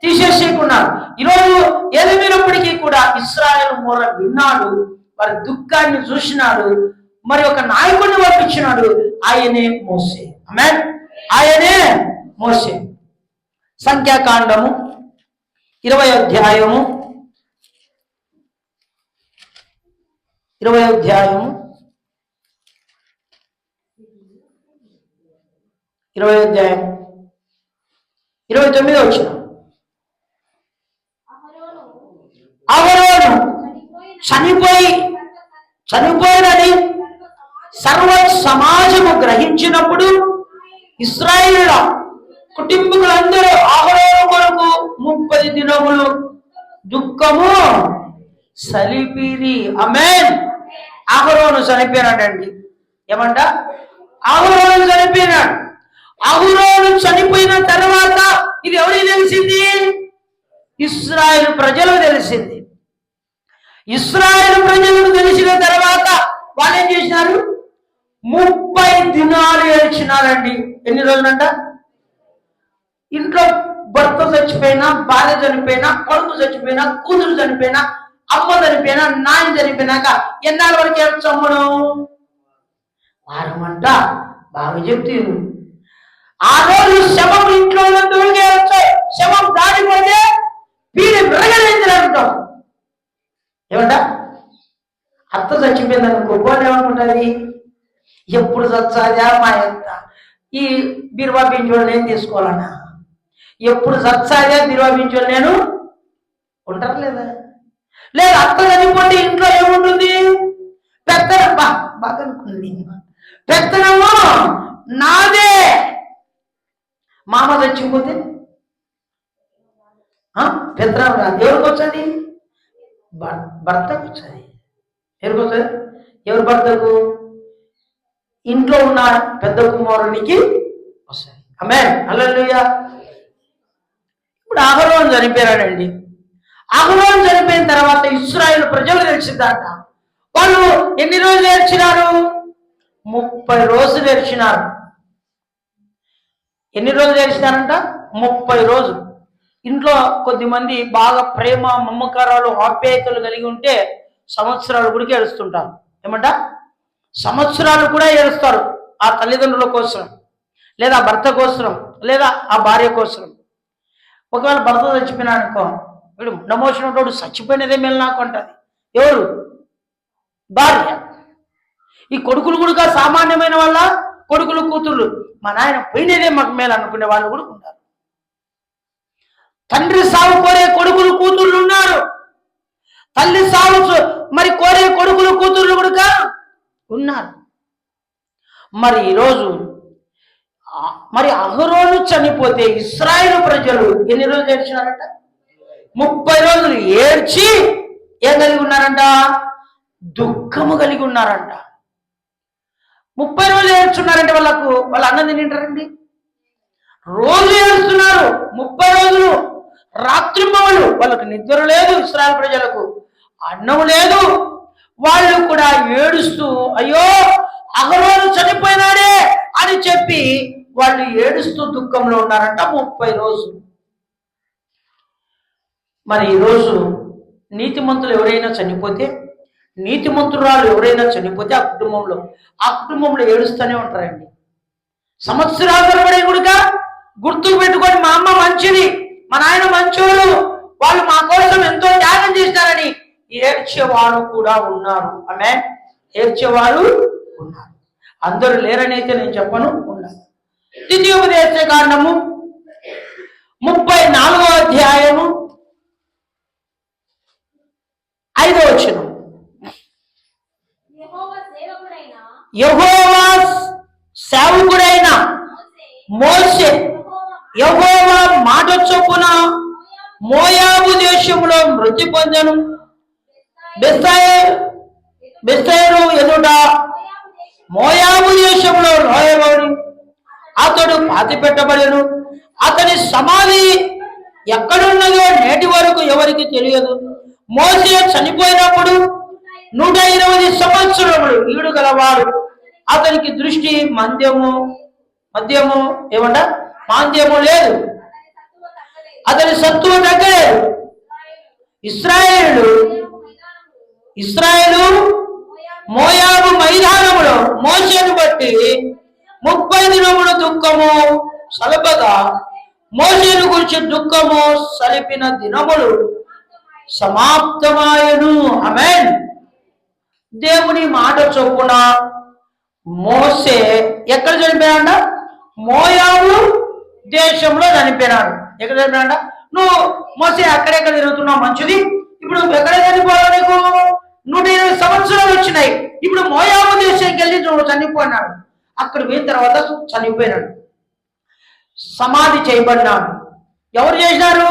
తీసేసేకున్నాడు. ఈరోజు ఏదేమైనప్పటికీ కూడా ఇశ్రాయేలు మొర విన్నాడు, వారి దుఃఖాన్ని చూసినాడు, మరి ఒక నాయకుడిని పంపించినాడు, ఆయనే మోసే. ఆమేన్. ఆయనే మోసే. సంఖ్యాకాండము 20వ అధ్యాయము 29వ వచనం. అహరోను చనిపోయినని సర్వ సమాజము గ్రహించినప్పుడు ఇశ్రాయేలుల కుటుంబీకులందరూ అహరోను కొరకు 30 దినములు దుఃఖము సలిపిరి. ఆమేన్. అహరోను చనిపోయినాడండి. ఏమంట? అహరోను చనిపోయినాడు. అహరోను చనిపోయిన తర్వాత ఇది ఎవరికి తెలిసింది? ఇశ్రాయేలు ప్రజలకు తెలిసింది. ఇశ్రాయేలు ప్రజలకు తెలిసిన తర్వాత వాళ్ళు ఏం చేసినారు? 30 దినాలు ఏడ్చినారండి. ఎన్ని రోజులంట? ఇంట్లో భర్త చచ్చిపోయినా, భార్య చనిపోయినా, కొడుకు చచ్చిపోయినా, కూతురు చనిపోయినా, అమ్మ చనిపోయినా, నాయన చనిపోయినాక ఎన్నాళ్ళ వరకు ఏడ్చమ్మను? వారమంట. బాగా చెప్తాను. ఆ రోజు శవం ఇంట్లో ఉన్నంతవరకే వచ్చాయి. శవం దాడిపోతే వీడి విరగలేదు అంటాం. ఏమంట? అత్త చచ్చిపోయింది అనుకో, పోనీ ఏమనుకుంటుంది? ఎప్పుడు చచ్చాదా మా ఎంత, ఈ బీరువా బింజోళ్ళు నేను తీసుకోవాలన్నా, ఎప్పుడు చచ్చాదా బీరువా బింజోళ్ళు నేను ఉంటారు లేదా? లేదా అత్త చనిపోతే ఇంట్లో ఏముంటుంది? పెత్తనం. బాగా అనుకుంది, పెత్తనము నాదే. మామ చచ్చిపోతే పెత్తనం రాదు. ఎవరికి వచ్చేది? భర్తకు వచ్చేది. ఎవరికి వచ్చేది? ఎవరి భర్తకు? ఇంట్లో ఉన్న పెద్ద కుమారునికి వస్తుంది. ఆమేన్, హల్లెలూయా. ఇప్పుడు అహరోను చనిపోయాడండి. అహరోను చనిపోయిన తర్వాత ఇశ్రాయేలు ప్రజలు తెలిసిందట. వాళ్ళు ఎన్ని రోజులు ఏడ్చినారు? 30 రోజులు ఏడ్చినారు. ఎన్ని రోజులు ఏడ్చినారంట? 30 రోజులు. ఇంట్లో కొద్దిమంది బాగా ప్రేమ మమకారాలు ఆప్యాయతలు కలిగి ఉంటే సంవత్సరాలు కూడా ఏడుస్తుంటారు. ఏమంట? సంవత్సరాలు కూడా ఏడుస్తారు ఆ తల్లిదండ్రుల కోసం, లేదా భర్త కోసం, లేదా ఆ భార్య కోసం. ఒకవేళ భర్త చచ్చిపోయినా అనుకో, వీడు నమోసినోడు చచ్చిపోయినదే మేలు నాకు అంటది. ఎవరు? భార్య. ఈ కొడుకులు కూడా సామాన్యమైన వాళ్ళ కొడుకులు కూతుర్లు, మా నాయన పోయినదే మాకు మేలు అనుకునే వాళ్ళు కూడా ఉన్నారు. తండ్రి సాగు కోరే కొడుకులు కూతుర్లు ఉన్నారు. తల్లి సాగు మరి కోరే కొడుకులు కూతుర్లు కూడా ఉన్నారు. మరి ఈరోజు మరి అహరోను చనిపోతే ఇశ్రాయేలు ప్రజలు ఎన్ని రోజులు ఏడ్చినారంట? 30 రోజులు ఏడ్చి ఏం కలిగి ఉన్నారంట? దుఃఖము కలిగి ఉన్నారంట. 30 రోజులు ఏడ్చున్నారంటే వాళ్ళ అన్నం తింటారండి? రోజు ఏడుస్తున్నారు 30 రోజులు, రాత్రింబవళ్ళు. వాళ్ళకు నిద్ర లేదు, ఇశ్రాయేలు ప్రజలకు అన్నం లేదు. వాళ్ళు కూడా ఏడుస్తూ అయ్యో అహరోను చనిపోయినాడే అని చెప్పి వాళ్ళు ఏడుస్తూ దుఃఖంలో ఉన్నారంట 30 రోజులు. మరి ఈరోజు నీతిమంతులు ఎవరైనా చనిపోతే, నీతిమంతురాలు ఎవరైనా చనిపోతే ఆ కుటుంబంలో ఏడుస్తూనే ఉంటారండి. సంవత్సరాల తరబడి కూడా గుర్తుకు పెట్టుకొని మా అమ్మ మంచిది, మా నాయన మంచోడు, వాళ్ళు మా కోసం ఎంతో త్యాగం చేస్తారని ఏడ్చేవారు కూడా ఉన్నారు. ఆమె ఏడ్చేవారు ఉన్నారు. అందరూ లేరని అయితే నేను చెప్పను, ఉన్నారు. ద్వితీయోపదేశ కాండము 34వ అధ్యాయము 5వ వచనం. యెహోవా సేవకుడైన మోషే యెహోవా మాట చొప్పున మోయాబు దేశంలో మృతి పొందెను. బెస్తేరు ఎదుట మోయాబు దేశంలో లోయలోని అతడు పాతి పెట్టబడెను. అతని సమాధి ఎక్కడున్నదో నేటి వరకు ఎవరికి తెలియదు. మోషే చనిపోయినప్పుడు 120 సంవత్సరములు ఈడు గలవాడు. అతనికి దృష్టి మాంద్యము లేదు. అతని సత్తువ తగ్గలేదు. ఇశ్రాయేలు మోయాబు మైదానములో మోషేను బట్టి 30 దినములు దుఃఖము సలపగా మోషేను గురించి దుఃఖము సలిపిన దినములు సమాప్తమాయను. ఆమేన్. దేవుని మాట చొప్పున మోషే ఎక్కడ చనిపోయాడ? మోయాబు దేశంలో చనిపోయినాడు. ఎక్కడ చనిపోయాడ? నువ్వు మోషే అక్కడెక్కడ తిరుగుతున్నావు మంచిది, ఇప్పుడు ఎక్కడ చనిపోయావు? నీకు 120 సంవత్సరాలు వచ్చినాయి. ఇప్పుడు మోయాబు దేశానికి వెళ్ళి నువ్వు చనిపోయినాడు. అక్కడ పోయిన తర్వాత చనిపోయినాడు, సమాధి చేయబడినాడు. ఎవరు చేసినారు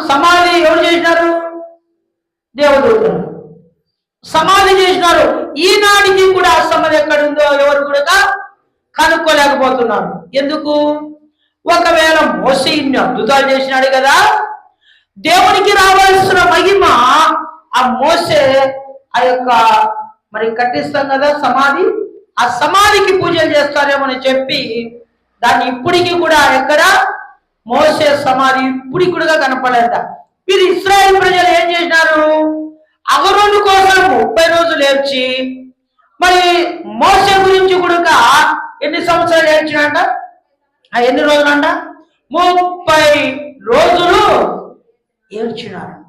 సమాధి? ఎవరు చేసినారు? దేవదూతలు సమాధి చేసినారు. ఈనాటికి కూడా ఆ సమాధి ఎక్కడుందో ఎవరు కూడా కనుక్కోలేకపోతున్నారు. ఎందుకు? ఒకవేళ మోషే ఇన్ని అద్భుతాలు చేసినాడు కదా, దేవునికి రావాల్సిన మహిమ ఆ మోషే ఆ యొక్క మరి కట్టిస్తాం కదా సమాధి, ఆ సమాధికి పూజలు చేస్తారేమని చెప్పి దాన్ని ఇప్పటికీ కూడా ఎక్కడ మోషే సమాధి ఇప్పటికి కూడా కనపడలేట. వీరు ఇశ్రాయేలు ప్రజలు ఏం చేసినారు? అహరోను కోసం 30 రోజులు ఏడ్చి, మరి మోషే గురించి కూడా ఎన్ని సంవత్సరాలు ఏడ్చినంట? ఎన్ని రోజులంట? 30 రోజులు ఏడ్చినారంట.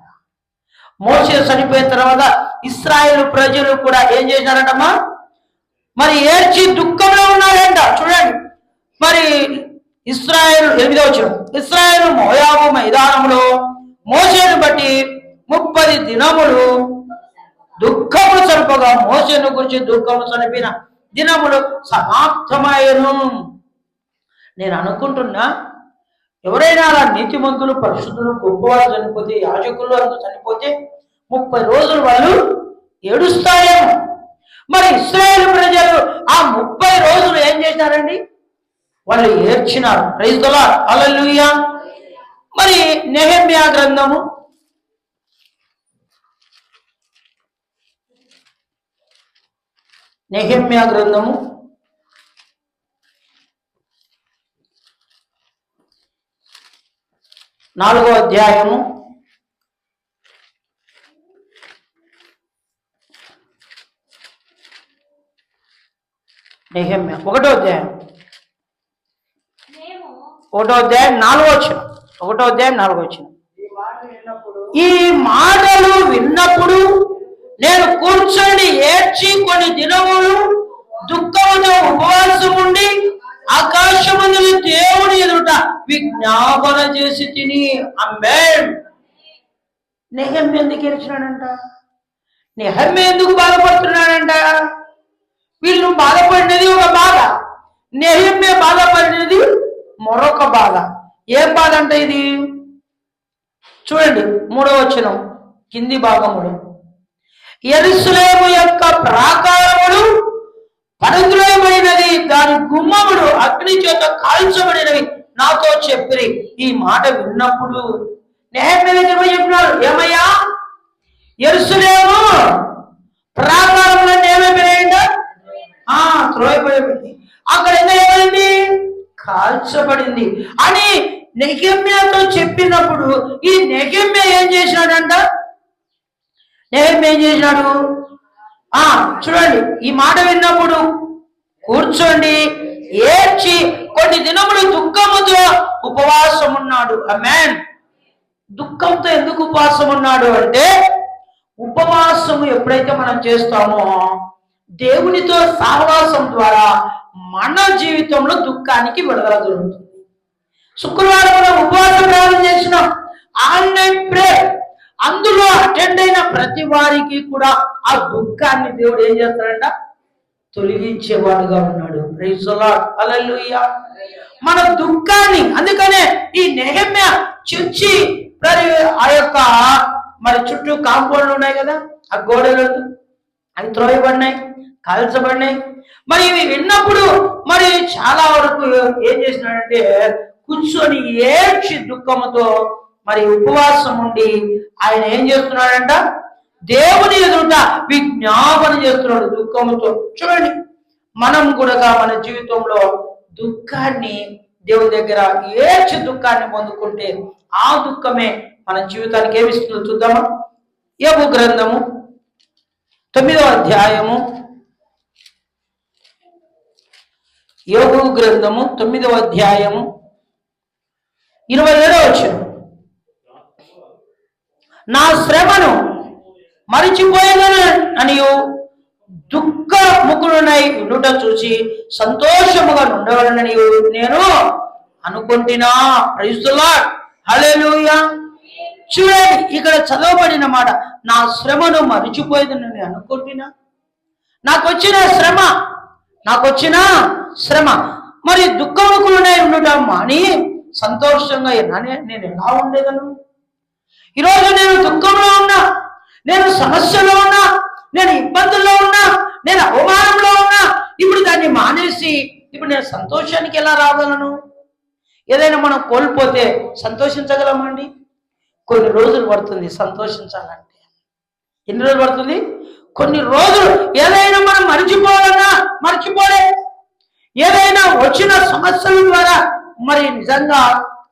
మోషే చనిపోయిన తర్వాత ఇశ్రాయేలు ప్రజలు కూడా ఏం చేసినారంటమ్మా? మరి ఏడ్చి దుఃఖంలో ఉన్నారంట. చూడండి, మరి ఇశ్రాయేలు 8వ వచనం, ఇశ్రాయేలు మోయాబు మైదానంలో మోషేను బట్టి 30 దినములు దుఃఖములు సరిపగా మోషేను గురించి దుఃఖము చనిపోయిన దినములు సమాప్తమయ్యను. నేను అనుకుంటున్నా, ఎవరైనా అలా నీతిమంతులు పరిశుద్ధులు గొప్పవాళ్ళు చనిపోతే, యాజకులు అందరూ చనిపోతే 30 రోజులు వాళ్ళు ఏడుస్తారేమో. మరి ఇశ్రాయేలు ప్రజలు ఆ 30 రోజులు ఏం చేశారండి? వాళ్ళు ఏడ్చినారు. ప్రైజ్ ది లార్డ్, హల్లెలూయా. మరి నెహెమ్యా గ్రంథము 4వ అధ్యాయము 1వ అధ్యాయం 4వ వచనం. ఈ మాటలు విన్నప్పుడు నేను కూర్చొని ఏడ్చి కొన్ని దినములు దుఃఖముతో ఉపవాసం ఉండి ఆకాశమందున దేవుని ఎదుట విజ్ఞాపన చేసి తిని. ఆమేన్. నెహెమ్యా ఎందుకు ఏడ్చినాడంట? నెహెమ్యా ఎందుకు బాధపడుతున్నాడంట? వీళ్ళు బాధపడినది ఒక బాధ, నెహెమ్యా బాధపడినది మరొక బాధ. ఏం బాధ అంటే ఇది? చూడండి 3వ వచనం కింది భాగములు. యెరూషలేము యొక్క ప్రాకారములు పడద్రోయబడినది, దాని గుమ్మములు అగ్ని చేత కాల్చబడినవి నాతో చెప్పిరి. ఈ మాట విన్నప్పుడు నెహెమ్యా చెప్పినాడు, ఏమయ్యా, యెరూషలేము ప్రాకారములన్నీ ఏమైపోయాయంట? త్రోయబడింది. అక్కడ ఏమైంది? కాల్చబడింది అని నెహెమ్యాతో చెప్పినప్పుడు ఈ నెహెమ్యా ఏం చేసినాడంట? నెహెమ్యా ఏం చేసినాడు? చూడండి, ఈ మాట విన్నప్పుడు కూర్చోండి ఏడ్చి కొన్ని దినములు దుఃఖముతో ఉపవాసం ఉన్నాడు. ఆమేన్. దుఃఖంతో ఎందుకు ఉపవాసం ఉన్నాడు అంటే, ఉపవాసము ఎప్పుడైతే మనం చేస్తామో దేవునితో సహవాసం ద్వారా మన జీవితంలో దుఃఖానికి విడుదల దొరుకుతుంది. శుక్రవారం మనం ఉపవాస ప్రారంభం చేసినాం, ఆన్లైన్ ప్రే, అందులో అటెండ్ అయిన ప్రతి వారికి కూడా ఆ దుఃఖాన్ని దేవుడు ఏం చేస్తాడంట? తొలగించేవాడుగా ఉన్నాడు. ప్రైజ్ ది లార్డ్, హల్లెలూయా. మన దుఃఖాన్ని, అందుకనే ఈ నెహెమ్యా చర్చి ఆ యొక్క మరి చుట్టూ కాంపౌండ్లు ఉన్నాయి కదా, ఆ గోడలు అవి త్రోయబడినాయి, కాల్చబడినాయి. మరి ఇవి విన్నప్పుడు మరి చాలా వరకు ఏం చేసినాడంటే కూర్చొని ఏడ్చి దుఃఖముతో మరి ఉపవాసం ఉండి ఆయన ఏం చేస్తున్నాడంట? దేవుని ఎదుట విజ్ఞాపన చేస్తున్నాడు దుఃఖముతో. చూడండి, మనం కూడా మన జీవితంలో దుఃఖాన్ని దేవుని దగ్గర ఏడ్చి దుఃఖాన్ని పొందుకుంటే ఆ దుఃఖమే మన జీవితానికి ఏమిస్తుందో చూద్దామా? యోబు గ్రంథము 9వ అధ్యాయము, యోబు గ్రంథము 9వ అధ్యాయము 27వ వచనం. నా శ్రమను మరిచిపోయేదని అనియు దుఃఖ ముఖుడునై ఉండుట చూసి సంతోషముగా ఉండవలనని నేను అనుకుంటున్నా. Praise the lord, hallelujah. చూడండి, ఇక్కడ చదవబడిన మాట, నా శ్రమను మరిచిపోయేదని నేను అనుకుంటున్నా. నాకు వచ్చిన శ్రమ మరి దుఃఖముఖులునై ఉండటం మాని సంతోషంగా నేను ఎలా ఉండేదను? ఈరోజు నేను దుఃఖంలో ఉన్నా, నేను సమస్యలో ఉన్నా, నేను ఇబ్బందుల్లో ఉన్నా, నేను అవమానంలో ఉన్నా. ఇప్పుడు దాన్ని మానేసి ఇప్పుడు నేను సంతోషానికి ఎలా రాగలను? ఏదైనా మనం కోల్పోతే సంతోషించగలమండి? కొన్ని రోజులు పడుతుంది సంతోషించాలంటే. ఎన్ని రోజులు పడుతుంది? కొన్ని రోజులు. ఏదైనా మనం మర్చిపోవాలన్నా మర్చిపోలే. ఏదైనా వచ్చిన సమస్యల ద్వారా మరి నిజంగా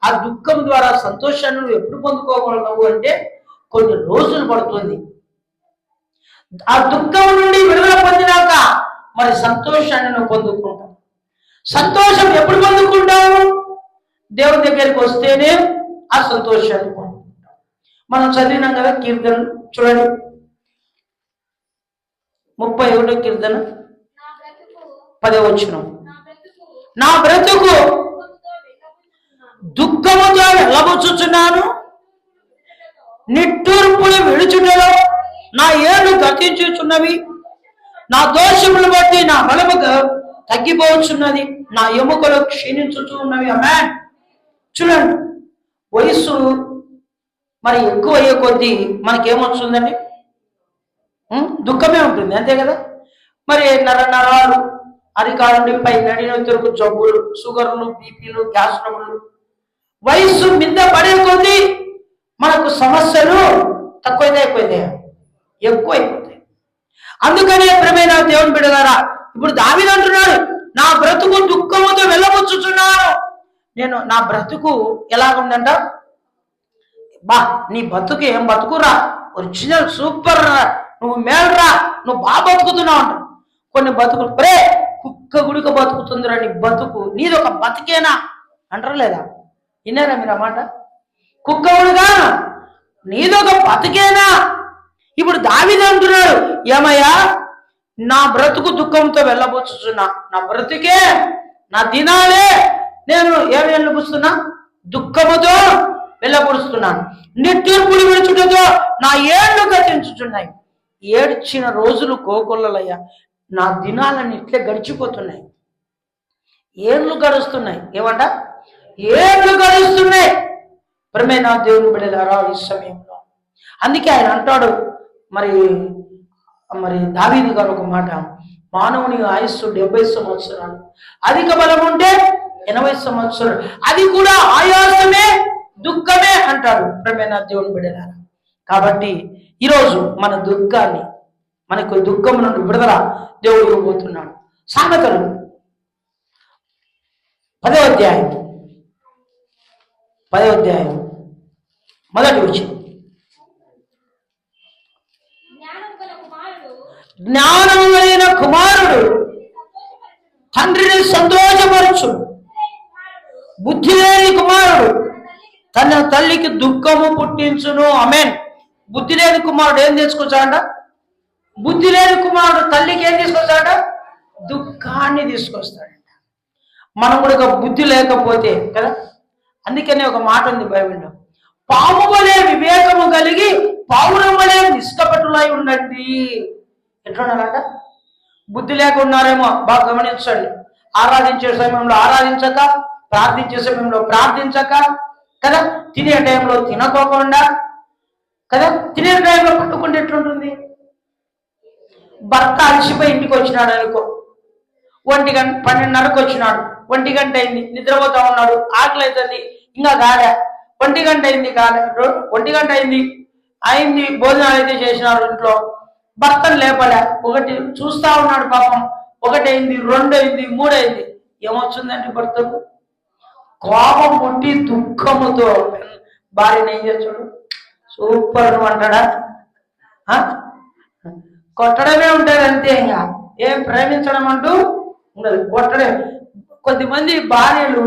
ఆ దుఃఖం ద్వారా సంతోషాన్ని నువ్వు ఎప్పుడు పొందుకోగలవు అంటే కొన్ని రోజులు పడుతుంది. ఆ దుఃఖం నుండి విడుదల పొందినాక మరి సంతోషాన్ని నువ్వు పొందుకుంటావు. సంతోషం ఎప్పుడు పొందుకుంటావు? దేవుని దగ్గరికి వస్తేనే ఆ సంతోషాన్ని పొందుకుంటావు. మనం చదివినాం కదా కీర్తన, చూడండి 31వ కీర్తన 10వ వచనం. నా బ్రతుకు దుఃఖముతో వెళ్ళబుచ్చుచున్నాను, నిట్టూర్పులు విడుచుటలో నా ఏళ్ళు గతించుచున్నవి. నా దోషములు బట్టి నా బలము తగ్గిపోవచ్చున్నది, నా ఎముకలు క్షీణించుతూ ఉన్నవి. ఆమేన్. చూడండి, వయస్సు మరి ఎక్కువ అయ్యే కొద్దీ మనకేమొస్తుందండి? దుఃఖమే ఉంటుంది, అంతే కదా. మరి నరాలు, అరికాలు నుండి పై నడినెత్తులకు జబ్బులు, షుగర్లు, బీపీలు, గ్యాస్ ట్రబుల్. వయస్సు మీద పడే కొద్దీ మనకు సమస్యలు ఎక్కువైపోతాయి. అందుకనే ప్రియమైన దేవుని బిడ్డలారా, ఇప్పుడు దావీదు అంటున్నాడు, నా బ్రతుకు దుఃఖముతో వెళ్ళబుచ్చుచున్నాను. నా బ్రతుకు ఎలాగుందంట? నీ బతుకు ఏం బతుకురా, ఒరిజినల్ సూపర్ రా, నువ్వు మేలురా, నువ్వు బాగా బతుకుతున్నావు అంట. కొన్ని బతుకులు కుక్క గుడిక బతుకుతుందిరా నీ బతుకు, నీది ఒక బతికేనా అంటారా లేదా? విన్నారా మీరు అన్నమాట? కుక్క గుడిగా నీదొక బతికేనా? ఇప్పుడు దావీదు అంటున్నాడు, ఏమయ్యా, నా బ్రతుకు దుఃఖంతో వెళ్ళబోచుతున్నా, నా బ్రతుకే, నా దినాలే నేను ఏమి వెళ్ళబుస్తున్నా? దుఃఖముతో వెళ్ళబుడుస్తున్నాను. నిట్టూర్పులు విడుచుటతో నా ఏళ్ళు గతించుతున్నాయి. ఏడ్చిన రోజులు కోకొల్లలయ్యా, నా దినాలన్నీ ఇట్లే గడిచిపోతున్నాయి. ఏళ్ళు గడుస్తున్నాయి. ఏమంట? ఏళ్ళు గడుస్తున్నాయి. ప్రియమైన దేవుని బిడ్డలారా, ఈ సమయంలో అందుకే ఆయన అంటాడు, మరి దావీదు గారు ఒక మాట, మానవుని ఆయుస్సు 70 సంవత్సరాలు, అధిక బలం ఉంటే 80 సంవత్సరాలు, అది కూడా ఆయాసమే, దుఃఖమే అంటాడు. ప్రియమైన దేవుని బిడ్డలారా, కాబట్టి ఈరోజు మన దుఃఖాన్ని, మనకు దుఃఖం నుండి విడుదల దేవుడు ఇవ్వబోతున్నాడు. సామెతలు 10వ అధ్యాయం మొదటి వచనం, జ్ఞానము కలిగిన కుమారుడు తండ్రిని సంతోషపరచు, బుద్ధి లేని కుమారుడు తన తల్లికి దుఃఖము పుట్టించును. ఆమేన్. బుద్ధి లేని కుమారుడు ఏం తీసుకొచ్చాడ? బుద్ధి లేని కుమారుడు తల్లికి ఏం తీసుకొచ్చాడ? దుఃఖాన్ని తీసుకొస్తాడంట. మనం కూడా బుద్ధి లేకపోతే కదా, అందుకనే ఒక మాట ఉంది బైబిల్లో, పాము వలె వివేకము కలిగి పావురం వలె నిష్కపటులై ఉండండి. ఎట్లున్నారంట? బుద్ధి లేకున్నారేమో బాగా గమనించండి. ఆరాధించే సమయంలో ఆరాధించక, ప్రార్థించే సమయంలో ప్రార్థించక కదా, తినే టైంలో తినకోకుండా కదా, తినే టైంలో పట్టుకుంటే ఎట్లుంటుంది? భర్త అలసిపోయి ఇంటికి వచ్చినాడు అనుకో, 1 గంట 12:30కు వచ్చినాడు, 1 గంట అయింది, నిద్రపోతా ఉన్నాడు, ఆకలి అవుతుంది, ఇంకా కాలే, 1 గంట అయింది, కాలే, 1 గంట అయింది, భోజనాలు అయితే చేసినాడు ఇంట్లో, భర్తను లేపలే, 1 చూస్తా ఉన్నాడు పాపం, 1 అయింది, 2 అయింది, 3 అయింది, ఏమొచ్చిందంటే భర్తకు కోపం పుట్టి దుఃఖముతో భార్యను ఏం చేస్తాడు? సూపర్ అంటాడా? కొట్టడమే ఉంటుంది అంతే, ఇంకా ఏం ప్రేమించడం అంటూ ఉండదు, కొట్టడం. కొద్దిమంది భార్యలు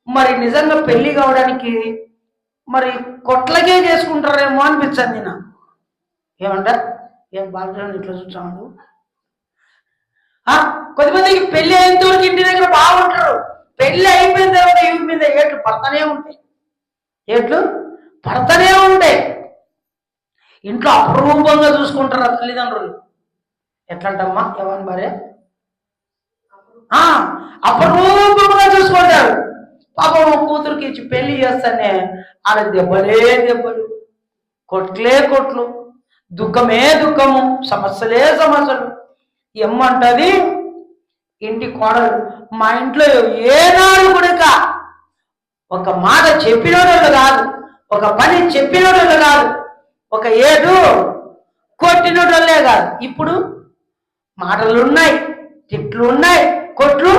మరి నిజంగా పెళ్లి కావడానికి మరి కొట్లకే చేసుకుంటారేమో అనిపించింది నాకు. ఏమంట? ఏం బాగా ఇట్లా చూసాడు. కొద్దిమందికి పెళ్లి అయిన వరకు ఇంటి దగ్గర బాగుంటారు, పెళ్లి అయిపోయిన తర్వాత ఇంటి మీద ఏట్లు పడతానే ఉంటాయి. ఇంట్లో అపరూపంగా చూసుకుంటారు ఆ తల్లిదండ్రులు. ఎట్లంటమ్మా ఎవరి భార్య? అపరూపంగా చూసుకుంటారు. పాపం కూతురికి ఇచ్చి పెళ్లి చేస్తానే ఆడ దెబ్బలు, కొట్లు, దుఃఖమే దుఃఖము, సమస్యలే సమస్యలు. ఏమంటది ఇంటి కోడలు, మా ఇంట్లో ఏనాడు కూడా ఒక మాట చెప్పినోళ్ళు కాదు, ఒక పని చెప్పినోళ్ళు కాదు, ఒక ఏడు కొట్టినోళ్ళే కాదు. ఇప్పుడు మాటలున్నాయి, తిట్లున్నాయి, కొట్లు.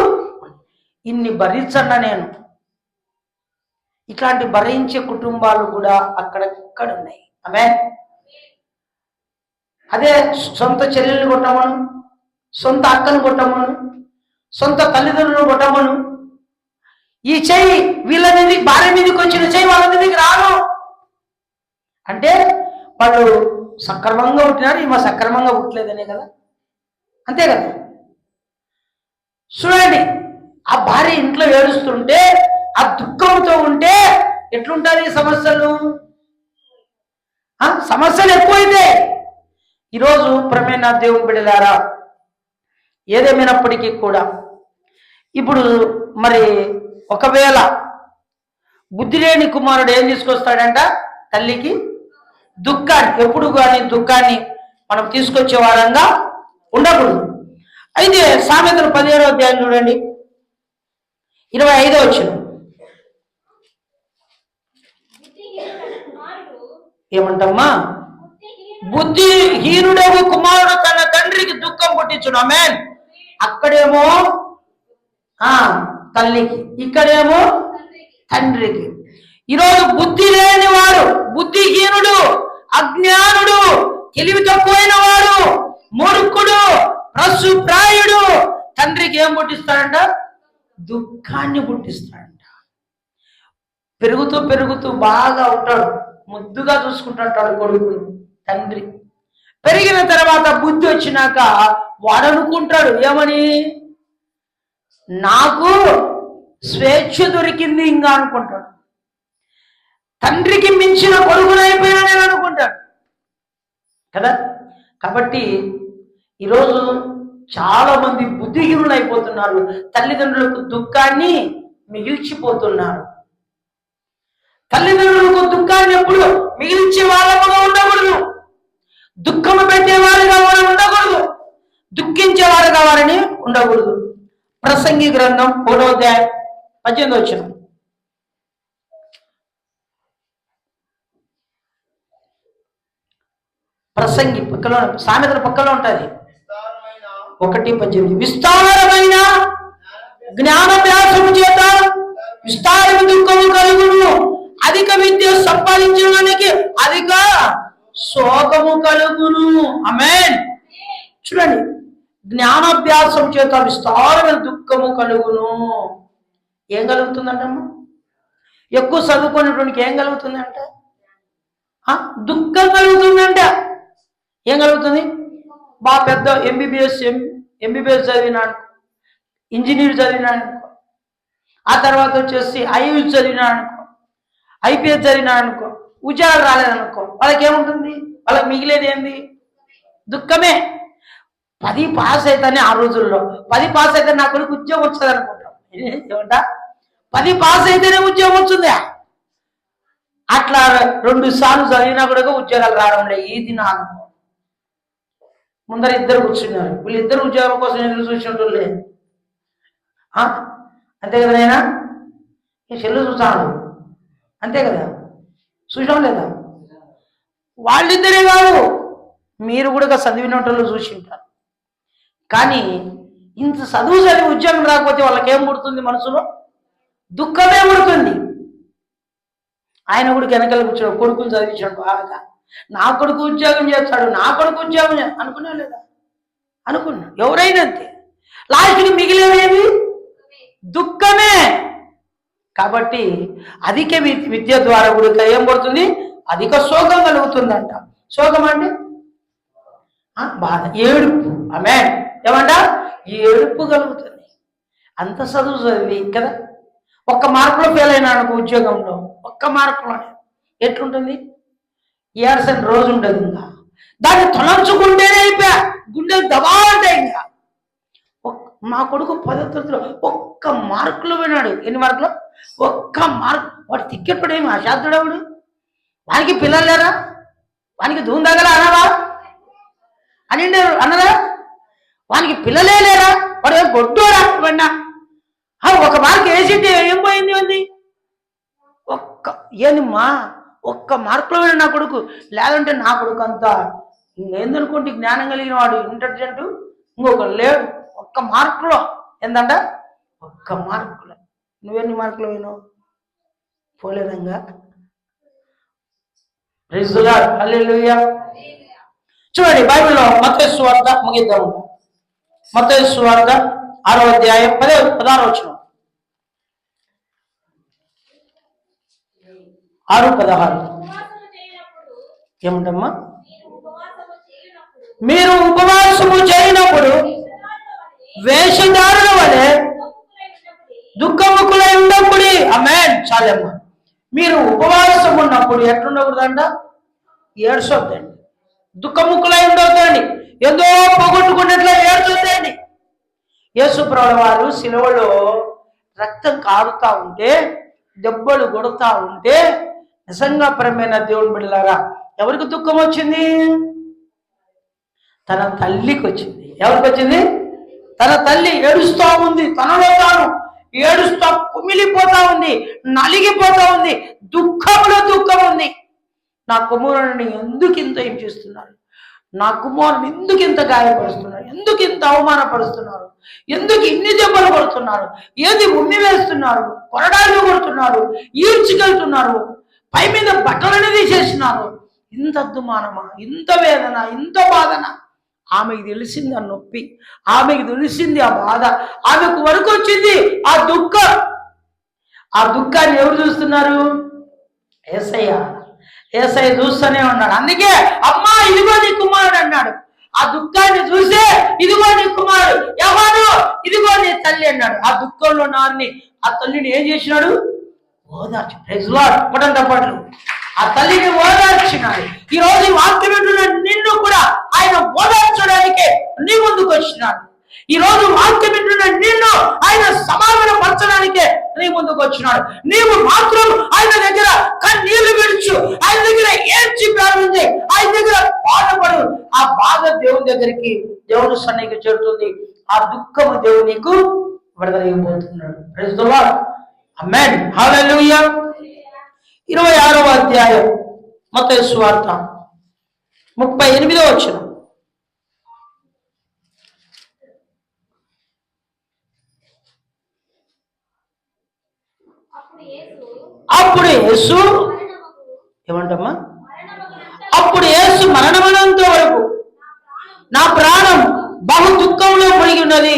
ఇన్ని భరించండి నేను. ఇట్లాంటి భరించే కుటుంబాలు కూడా అక్కడక్కడ ఉన్నాయి. ఆమేన్. అదే సొంత చెల్లెల్ని కొట్టమను, సొంత అక్కను కొట్టమను, సొంత తల్లిదండ్రులను కొట్టమను, ఈ చెయ్యి వీళ్ళ మీదకి, భార్య మీదకి వచ్చిన చెయ్యి వాళ్ళ మీదకి రాను అంటే వాళ్ళు సక్రమంగా పుట్టినారు, ఈమె సక్రమంగా పుట్టలేదనే కదా, అంతే కదా. చూడండి, ఆ భార్య ఇంట్లో ఏడుస్తుంటే, ఆ దుఃఖంతో ఉంటే ఎట్లుంటారు ఈ సమస్యలు? సమస్యలు ఎక్కువైతే ఈరోజు ప్రియమైన దేవుని బిడ్డలారా, ఏదేమైనప్పటికీ కూడా ఇప్పుడు మరి ఒకవేళ బుద్ధి లేని కుమారుడు ఏం తీసుకొస్తాడంట? తల్లికి దుఃఖాన్ని. ఎప్పుడు కానీ దుఃఖాన్ని మనం తీసుకొచ్చే వారంగా ఉండకూడదు. అయితే సామెతలు 17వ అధ్యాయం చూడండి, 25వ వచనం ఏమంటమ్మా? బుద్ధిహీనుడవు కుమారుడు తన తండ్రికి దుఃఖం పుట్టించును. ఆమేన్. అక్కడేమో తల్లికి, ఇక్కడేమో తండ్రికి. ఈరోజు బుద్ధి లేని వాడు, బుద్ధిహీనుడు, అజ్ఞానుడు, తెలివి తక్కువైన వాడు, మూర్ఖుడు, ప్రసుప్రాయుడు తండ్రికి ఏం పుట్టిస్తాడంట? దుఃఖాన్ని పుట్టిస్తాడంట. పెరుగుతూ పెరుగుతూ బాగా ఉంటాడు, ముద్దుగా చూసుకుంటుంటాడు కొడుకును తండ్రి. పెరిగిన తర్వాత బుద్ధి వచ్చినాక వాడు అనుకుంటాడు ఏమని? నాకు స్వేచ్ఛ దొరికింది ఇంకా అనుకుంటాడు. తండ్రికి మించిన కొడుకునైపోయినా నేను అనుకుంటాడు కదా. కాబట్టి ఈరోజు చాలా మంది బుద్ధిహీనులు అయిపోతున్నారు, తల్లిదండ్రులకు దుఃఖాన్ని మిగిల్చిపోతున్నారు. తల్లిదండ్రులకు దుఃఖాన్ని ఎప్పుడు మిగిల్చే వాళ్ళముగా ఉండకూడదు, దుఃఖము పెట్టేవారుగా వారు ఉండకూడదు, దుఃఖించేవారుగా వారిని ఉండకూడదు. ప్రసంగి గ్రంథం 1వ అధ్యాయం 18వ వచనం. ప్రసంగి పక్కలో, సామెతల పక్కలో ఉంటుంది 1:18. విస్తారమైన జ్ఞానాభ్యాసము చేత విస్తారము దుఃఖము కలుగును, అధిక విద్య సంపాదించడానికి అధిక శోకము కలుగును. ఆమేన్. చూడండి, జ్ఞానాభ్యాసం చేత విస్తారమైన దుఃఖము కలుగును. ఏం కలుగుతుందంటమ్మా? ఎక్కువ చదువుకునేటువంటి ఏం కలుగుతుందంట? దుఃఖం కలుగుతుందంట. ఏం కలుగుతుంది? బాగా పెద్ద ఎంబీబీఎస్ చదివినాడు, ఇంజనీర్ చదివినాడు, ఆ తర్వాత వచ్చేసి ఐఏఎస్ చదివినాడు అనుకో, ఐపీఎస్ చదివినాడు అనుకో, ఉద్యోగాలు రాలేదనుకో, వాళ్ళకి ఏముంటుంది? వాళ్ళకి మిగిలేది ఏంది? దుఃఖమే. 10 పాస్ అయితేనే, ఆ రోజుల్లో 10 పాస్ అయితే నా కొడుకు ఉద్యోగం వస్తుంది అనుకుంటాం. ఏమంట? 10 పాస్ అయితేనే ఉద్యోగం వస్తుందా? అట్లా 2 సార్లు చదివినా కూడా ఉద్యోగాలు రావడం లేదు. ఈ దినాలు ముందర ఇద్దరు కూర్చున్నారు, వీళ్ళిద్దరు ఉద్యోగం కోసం ఎదురు చూసినట్టు అంతే కదా. నైనా చెల్లు చూసాను, అంతే కదా, చూసాం లేదా? వాళ్ళిద్దరే కాదు, మీరు కూడా చదివినట్లు చూసి ఉంటారు. కానీ ఇంత చదివి ఉద్యోగం రాకపోతే వాళ్ళకి ఏం పుడుతుంది? మనసులో దుఃఖమే పుడుతుంది. ఆయన కూడా వెనకాల కూర్చోడు, కొడుకుని చదివించాడు బాగా, నా కొడుకు ఉద్యోగం చేస్తాడు, నా కొడుకు ఉద్యోగం అనుకున్నా లేదా? అనుకున్నా. ఎవరైనా అంతే. లాస్ట్కి మిగిలేదేమి? దుఃఖమే. కాబట్టి అధిక విద్య ద్వారా కూడా ఏం పడుతుంది? అధిక శోకం కలుగుతుందంట. శోకం అంటే బాధ, ఏడుపు. ఆమేన్. ఏమంట? ఏడుపు కలుగుతుంది. అంత చదువు చదివి కదా, 1 మార్కులో ఫెయిల్ అయినా అనుకో ఉద్యోగంలో, 1 మార్కులోనే ఎట్లుంటుంది? ఏడ్సని రోజు ఉండదు. ఇంకా దాన్ని తొలచుకుంటేనే అయిపోయా, గుండెలు దబాలంటాయి. ఇంకా మా కొడుకు 10వ తరగతిలో 1 మార్కులో విన్నాడు. ఎన్ని మార్కులు? 1 మార్క్. వాడు తిక్కెట్టుడేమి అశాంతుడవుడు. వానికి పిల్లలు లేరా? వానికి దూందగల అనవా అని అన్నదా? వానికి పిల్లలే లేరా? వాడు గొడ్డోరా? ఇవన్నా 1 మార్క్ వేసింటే ఏం పోయింది? ఉంది ఏందమ్మా 1 మార్కులో విన నా కొడుకు. లేదంటే నా కొడుకు అంతా ఏందనుకోండి, జ్ఞానం కలిగిన వాడు, ఇంటెలిజెంట్. ఇంకొక లేడు 1 మార్కులో. ఏందంట? 1 మార్కులో. నువ్వెన్ని మార్కులు వినావు? పోలేదంగా. Praise the lord. హల్లెలూయా. చూడండి బైబిల్లో మత్తయి సువార్త, ముగిద్దాం. మత్తయి సువార్త 6వ అధ్యాయం 16వ వచనం. 6:16 ఏముంటమ్మా? మీరు ఉపవాసము చేయనప్పుడు వేషధారుల వలె దుఃఖముఖులై ఉండకూడి. ఆమేన్. చాలమ్మా. మీరు ఉపవాసం ఉన్నప్పుడు ఎట్లుండకూడదంట? ఏడ్చొద్దండి, దుఃఖముఖులై ఉండొద్దండి, ఎంతో పోగొట్టుకున్నట్లు ఏడ్చొద్దండి. యేసుప్రభుల వారు శిలువలో రక్తం కారుతా ఉంటే, దెబ్బలు కొడుతా ఉంటే, నిజంగా ప్రేమైన దేవుని బిడ్డలారా ఎవరికి దుఃఖం వచ్చింది? తన తల్లికి వచ్చింది. ఎవరికి వచ్చింది? తన తల్లి ఏడుస్తూ ఉంది, తనలో తాను ఏడుస్తూ కుమిలిపోతా ఉంది, నలిగిపోతా ఉంది, దుఃఖంలో దుఃఖం ఉంది. నా కుమారుడిని ఎందుకు ఇంత ఏం చేస్తున్నారు? నా కుమారుని ఎందుకు ఇంత గాయపరుస్తున్నారు? ఎందుకు ఇంత అవమానపరుస్తున్నారు? ఎందుకు ఇన్ని దెబ్బలు కొడుతున్నారు? ఏది ఉమ్మి వేస్తున్నారు, కొరడాలు కొడుతున్నారు, ఈడ్చుకెళ్తున్నారు, పై మీద బట్టలని తీసేస్తున్నారు? ఇంత అద్దుమానమా, ఇంత వేదన, ఇంత బాధన? ఆమెకు తెలిసింది ఆ నొప్పి, ఆమెకు తెలిసింది ఆ బాధ, ఆమెకు వరకు వచ్చింది ఆ దుఃఖం. ఆ దుఃఖాన్ని ఎవరు చూస్తున్నారు? యేసయ్య. యేసయ్య చూస్తూనే ఉన్నాడు. అందుకే అమ్మా ఇదిగో నీ కుమారుడు అన్నాడు. ఆ దుఃఖాన్ని చూసే ఇదిగో నీ కుమారుడు, ఎవరు ఇదిగో నీ తల్లి అన్నాడు. ఆ దుఃఖంలో నాన్ని ఆ తల్లిని ఏం చేసినాడు? ఓదార్చి. Praise lord. పడంత పట్లు ఆ తల్లిని ఓదార్చినాడు. ఈ రోజు వాక్యం వింటున్న నిన్ను కూడా ఆయన ఓదార్చడానికే నీ ముందుకు వచ్చినాడు. ఈ రోజు వాక్యం వింటున్న నిన్ను ఆయన సమాధాన పరచడానికే నీ ముందుకు వచ్చినాడు. నీవు మాత్రం ఆయన దగ్గర కన్నీళ్లు విడుచు, ఆయన దగ్గర ఏడ్చి ప్రారంభించి, ఆయన దగ్గర బాధపడు. ఆ బాధ దేవుని దగ్గరికి, దేవుని సన్నిధికి చేరుతుంది. ఆ దుఃఖము దేవుడు నీకు విడుదల ఇవ్వబోతున్నాడు. Praise the lord. Amen. Hallelujah. 26వ అధ్యాయం మత్తయి సువార్త 38వ వచనం. అప్పుడు యేసు ఏమంటమ్మా? అప్పుడు యేసు మరణమనంత వరకు నా ప్రాణం బహు దుఃఖంలో మునిగి ఉన్నది,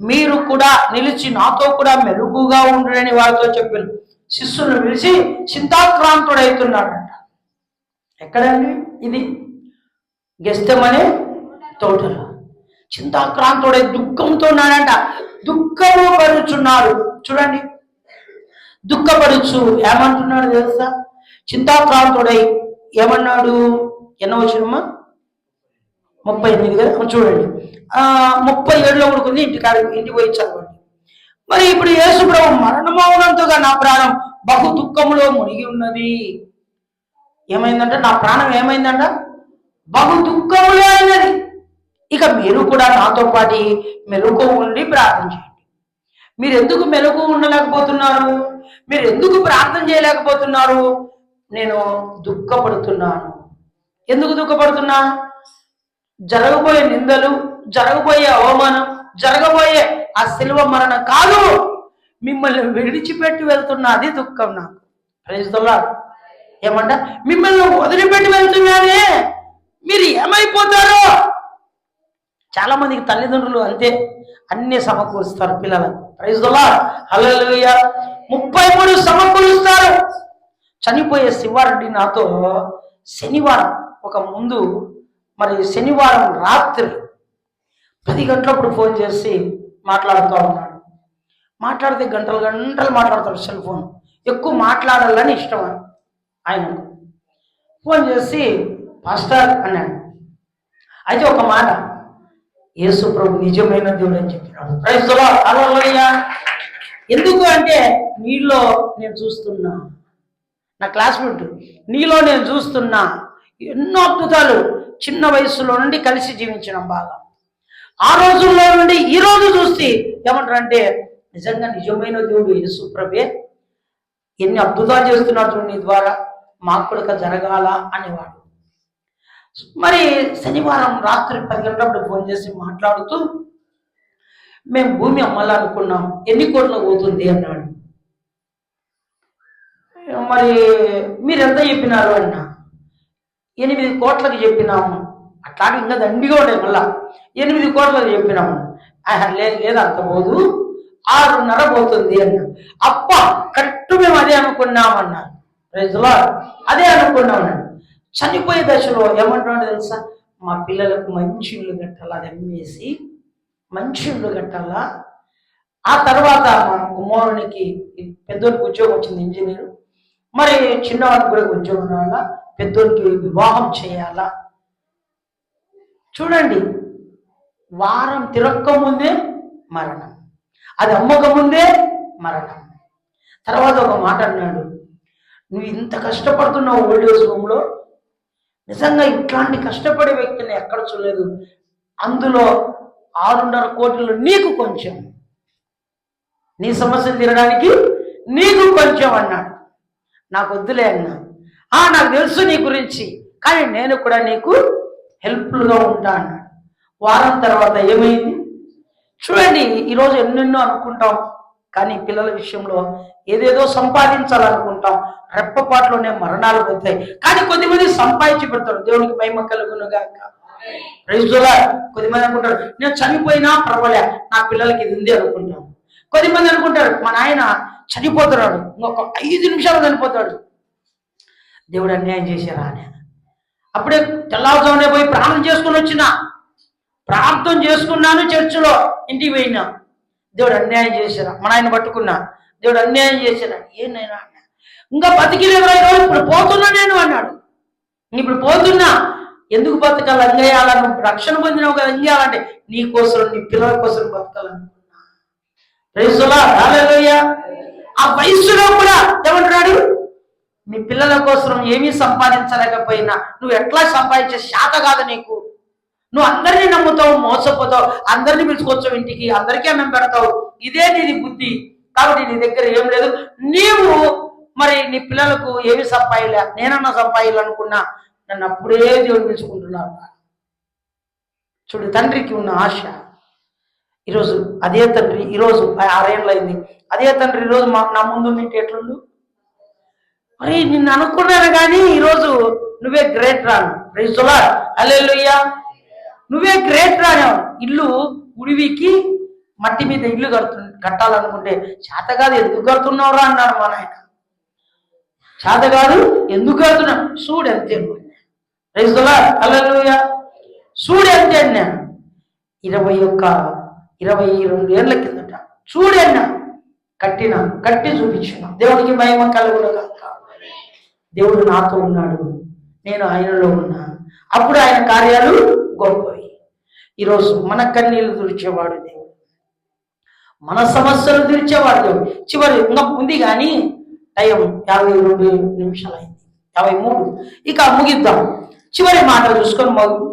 మీరు కూడా నిలిచి నాతో కూడా మెలుగుగా ఉండరని వారితో చెప్పాను. శిష్యులను పిలిచి చింతాక్రాంతుడైతున్నాడంట. ఎక్కడండి ఇది? గెస్తమనే తోటలో చింతాక్రాంతుడై దుఃఖంతో ఉన్నాడంట. దుఃఖము పరుచున్నాడు. చూడండి, దుఃఖపడుచు ఏమంటున్నాడు తెలుసా? చింతాక్రాంతుడై ఏమన్నాడు? ఎన్నో వచ్చినమ్మా? 38 కదా. చూడండి, 37లో కొడుకుంది. ఇంటికి పోయి చదవండి. మరి ఇప్పుడు యేసు ప్రభు మరణమవునంతగా నా ప్రాణం బహు దుఃఖములో మునిగి ఉన్నది. ఏమైందంట? నా ప్రాణం ఏమైందంట? బహు దుఃఖములో అయినది. ఇక మీరు కూడా నాతో పాటు మెలకు ఉండి ప్రార్థన చేయండి. మీరు ఎందుకు మెలకు ఉండలేకపోతున్నారు? మీరు ఎందుకు ప్రార్థన చేయలేకపోతున్నారు? నేను దుఃఖపడుతున్నాను. ఎందుకు దుఃఖపడుతున్నా? జరగబోయే నిందలు, జరగబోయే అవమానం, జరగబోయే ఆ శిలువ మరణం కాదు, మిమ్మల్ని విడిచిపెట్టి వెళ్తున్నది దుఃఖం నాకు. Praise the lord. ఏమంట? మిమ్మల్ని వదిలిపెట్టి వెళ్తున్నానే, మీరు ఏమైపోతారో. చాలా మందికి తల్లిదండ్రులు అంతే, అన్ని సమకూరుస్తారు పిల్లలకు. Praise the lord. హల్లెలూయా. 33 సమకూరుస్తారు. చనిపోయే శివారెడ్డి నాతో శనివారం ఒక ముందు, మరి శనివారం రాత్రి 10 గంటలప్పుడు ఫోన్ చేసి మాట్లాడుతూ ఉన్నాడు. మాట్లాడితే గంటలు గంటలు మాట్లాడతాడు. సెల్ ఫోన్ ఎక్కువ మాట్లాడాలని ఇష్టం ఆయనకు. ఫోన్ చేసి పాస్టర్ అన్నాడు. అయితే ఒక మాట, యేసు ప్రభు నిజమైన దేవుడు అని చెప్పినాడు. Praise the lord. హల్లెలూయా. ఎందుకు అంటే నీలో నేను చూస్తున్నా, నా క్లాస్మేట్ నీలో నేను చూస్తున్నా ఎన్నో అద్భుతాలు. చిన్న వయసులో నుండి కలిసి జీవించడం బాగా, ఆ రోజుల్లో నుండి ఈ రోజు చూసి ఏమంటారంటే నిజంగా నిజమైన దేవుడు యేసు ప్రభే, ఎన్ని అద్భుతాలు చేస్తున్నాడు చూడు నీ ద్వారా, మాకు కూడా జరగాల అనేవాడు. మరి శనివారం రాత్రి 10 గంటలప్పుడు ఫోన్ చేసి మాట్లాడుతూ, మేము భూమి అమ్మాలనుకున్నాం, ఎన్ని కోట్లు పోతుంది అన్నాడు. మరి మీరు ఎంత చెప్పినారు అన్నా. 8 కోట్లకు చెప్పినాము. అట్లాగే ఇంకా దండిగా ఉంటాయి. మళ్ళా 8 కోట్లకు చెప్పినాము. లేదు అంత పోదు, 6.5 పోతుంది అన్నా. అప్ప కరెక్ట్ మేము అదే అనుకున్నామన్నారు. Praise the lord. అదే అనుకున్నామన్నాడు. చనిపోయే దశలో ఏమంటున్నాడు తెలుసా? మా పిల్లలకు మంచి ఇల్లు కట్టాలా, అది అమ్మేసి మంచి ఇల్లు కట్టాలా. ఆ తర్వాత మా కుమారునికి, పెద్దోనికి ఉద్యోగం వచ్చింది, ఇంజనీరు. మరి చిన్నవాడికి కూడా ఉద్యోగం రావాలా, పెద్దోనికి వివాహం చేయాలా. చూడండి, వారం తిరక్క ముందే మరణం. అది అమ్మకముందే మరణం. తర్వాత ఒక మాట అన్నాడు, నువ్వు ఇంత కష్టపడుతున్నావు ఓల్డ్ ఏజ్ హోమ్లో, నిజంగా ఇట్లాంటి కష్టపడే వ్యక్తిని ఎక్కడ చూడలేదు. అందులో 6.5 కోట్లు నీకు కొంచెం, నీ సమస్యలు తీరడానికి నీకు కొంచెం అన్నాడు. నాకు వద్దులే అన్నా. నాకు తెలుసు నీ గురించి, కానీ నేను కూడా నీకు హెల్ప్ఫుల్గా ఉంటా అన్నాడు. వారం తర్వాత ఏమైంది చూడండి. ఈరోజు ఎన్నెన్నో అనుకుంటాం, కానీ పిల్లల విషయంలో ఏదేదో సంపాదించాలనుకుంటాం, రెప్పపాట్లోనే మరణాలు పోతాయి. కానీ కొద్దిమంది సంపాదించి పెడతారు. దేవునికి మహిమ కలుగునుగాక. రైతులా కొద్దిమంది అనుకుంటారు, నేను చనిపోయినా పర్వాలే, నా పిల్లలకి ఇది ఉంది అనుకుంటాం. కొద్దిమంది అనుకుంటారు, మా నాయన చనిపోతున్నాడు, ఇంకొక 5 నిమిషాలు చనిపోతాడు, దేవుడు అన్యాయం చేశారా అని. అప్పుడే తెల్లవారుజామునే పోయి ప్రార్థన చేసుకుని వచ్చిన, ప్రార్థన చేసుకున్నాను, చర్చిలో ఇంటికి పోయినా, దేవుడు అన్యాయం చేశారా, మా నాయన పట్టుకున్నా, దేవుడు అన్యాయం చేశారా. ఏనైనా అన్నా, ఇంకా బతికిలేదు, ఇప్పుడు పోతున్నా నేను అన్నాడు. ఇప్పుడు పోతున్నా, ఎందుకు బతకాలి, అంగేయాలను రక్షణ పొందినావు కదా, అంగేయాలంటే నీ కోసం, నీ పిల్లల కోసం బతకాలనుకున్నా. ప్రైజులా, హల్లెలూయా. ఆ వయసులో కూడా ఏమంటున్నాడు, నీ పిల్లల కోసం ఏమీ సంపాదించలేకపోయినా, నువ్వు ఎట్లా సంపాదించే శాత కాదు నీకు, నువ్వు అందరినీ నమ్ముతావు, మోసపోతావు, అందరినీ పిలుచుకొచ్చావు ఇంటికి, అందరికీ అన్నం పెడతావు, ఇదే నీది బుద్ధి. కాబట్టి నీ దగ్గర ఏం లేదు, నీవు మరి నీ పిల్లలకు ఏమి సంపాదిలే, నేనన్నా సంపాదించాలనుకున్నా, నన్ను అప్పుడే దేవుడు పిలుచుకుంటున్నాను. చూడు, తండ్రికి ఉన్న ఆశ. ఈరోజు అదే తండ్రి, ఈరోజు 6 ఏళ్ళు అయింది, అదే తండ్రి ఈరోజు నా ముందు ఉంటే ఎట్లుండు. మరి నిన్ను అనుకున్నాను కానీ ఈరోజు నువ్వే గ్రేట్ రాను. ప్రైజ్ ది లార్డ్, హల్లెలూయా. నువ్వే గ్రేట్ రాను. ఇల్లు ఉడివికి మట్టి మీద ఇల్లు కట్టాలనుకుంటే చేత కాదు, ఎందుకు కడుతున్నావురా అన్నాడు మా నాయన. చేత కాదు, ఎందుకు కడుతున్నావు, చూడు అంతే. ప్రైజ్ ది లార్డ్, హల్లెలూయా. చూడు అంతే అన్నా. 22 ఏళ్ల కిందట చూడు అన్నా, కట్టి చూపించిన. దేవుడికి మహిమ కలుగునుగాక. దేవుడు నాతో ఉన్నాడు, నేను ఆయనలో ఉన్నా. అప్పుడు ఆయన కార్యాలు గొప్పవి. ఈరోజు మన కన్నీళ్లు తుడిచేవాడు దేవుడు, మన సమస్యలు తీర్చేవాడు దేవుడు. చివరి ఇంకా ఉంది కానీ టైం 52 నిమిషాలు అయింది, 53. ఇక ముగిద్దాం, చివరి మాట చూసుకొని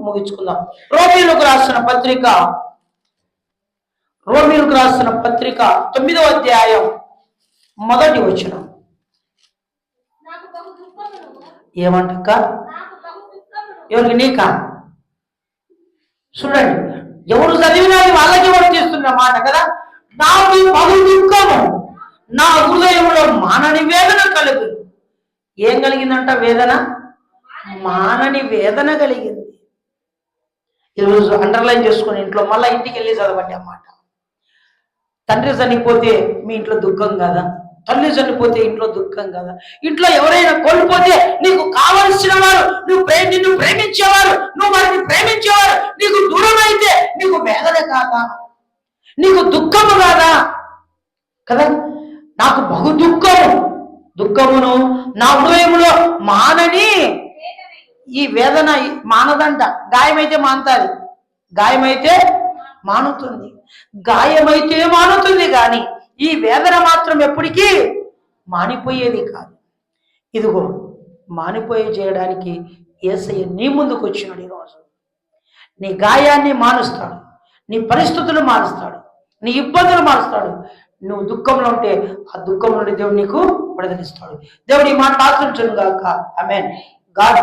ముగించుకుందాం. రోమీయులకు రాసిన పత్రిక 9వ అధ్యాయం 1వ వచనం. ఏమంటక్క, ఎవరికి, నీకా? చూడండి, ఎవరు చదివినా వాళ్ళకి వర్తిస్తున్న మాట కదా. నాకు బహు దుఃఖము, నా హృదయంలో మానని వేదన కలుగు. ఏం కలిగిందంట వేదన? మానని వేదన కలిగింది. ఈరోజు అండర్లైన్ చేసుకుని ఇంట్లో మళ్ళీ ఇంటికి వెళ్ళి చదవండి అన్నమాట. తండ్రి చనిపోతే మీ ఇంట్లో దుఃఖం కదా, తల్లి చనిపోతే ఇంట్లో దుఃఖం కదా, ఇంట్లో ఎవరైనా కోల్పోతే నీకు కావలసిన వారు, నిన్ను ప్రేమించేవారు, నువ్వు వారిని ప్రేమించేవారు నీకు దూరం అయితే నీకు వేదన కాదా, నీకు దుఃఖము కాదా కదా. నాకు బహు దుఃఖమును నా హృదయములో మానని ఈ వేదన మానదంట. గాయమైతే మానుతుంది, గాయమైతే మానుతుంది కానీ ఈ వేదన మాత్రం ఎప్పటికీ మానిపోయేది కాదు. ఇదిగో మానిపోయే చేయడానికి యేసయ్య నీ ముందుకు వచ్చినాడు. ఈరోజు నీ గాయాన్ని మానుస్తాడు, నీ పరిస్థితులు మారుస్తాడు, నీ ఇబ్బందులు మారుస్తాడు. నువ్వు దుఃఖంలో ఉంటే ఆ దుఃఖం నుండి దేవుడు నీకు విడుదలిస్తాడు. దేవుడు ఈ మాట ఆశించును గాక. ఆమేన్. గాడ్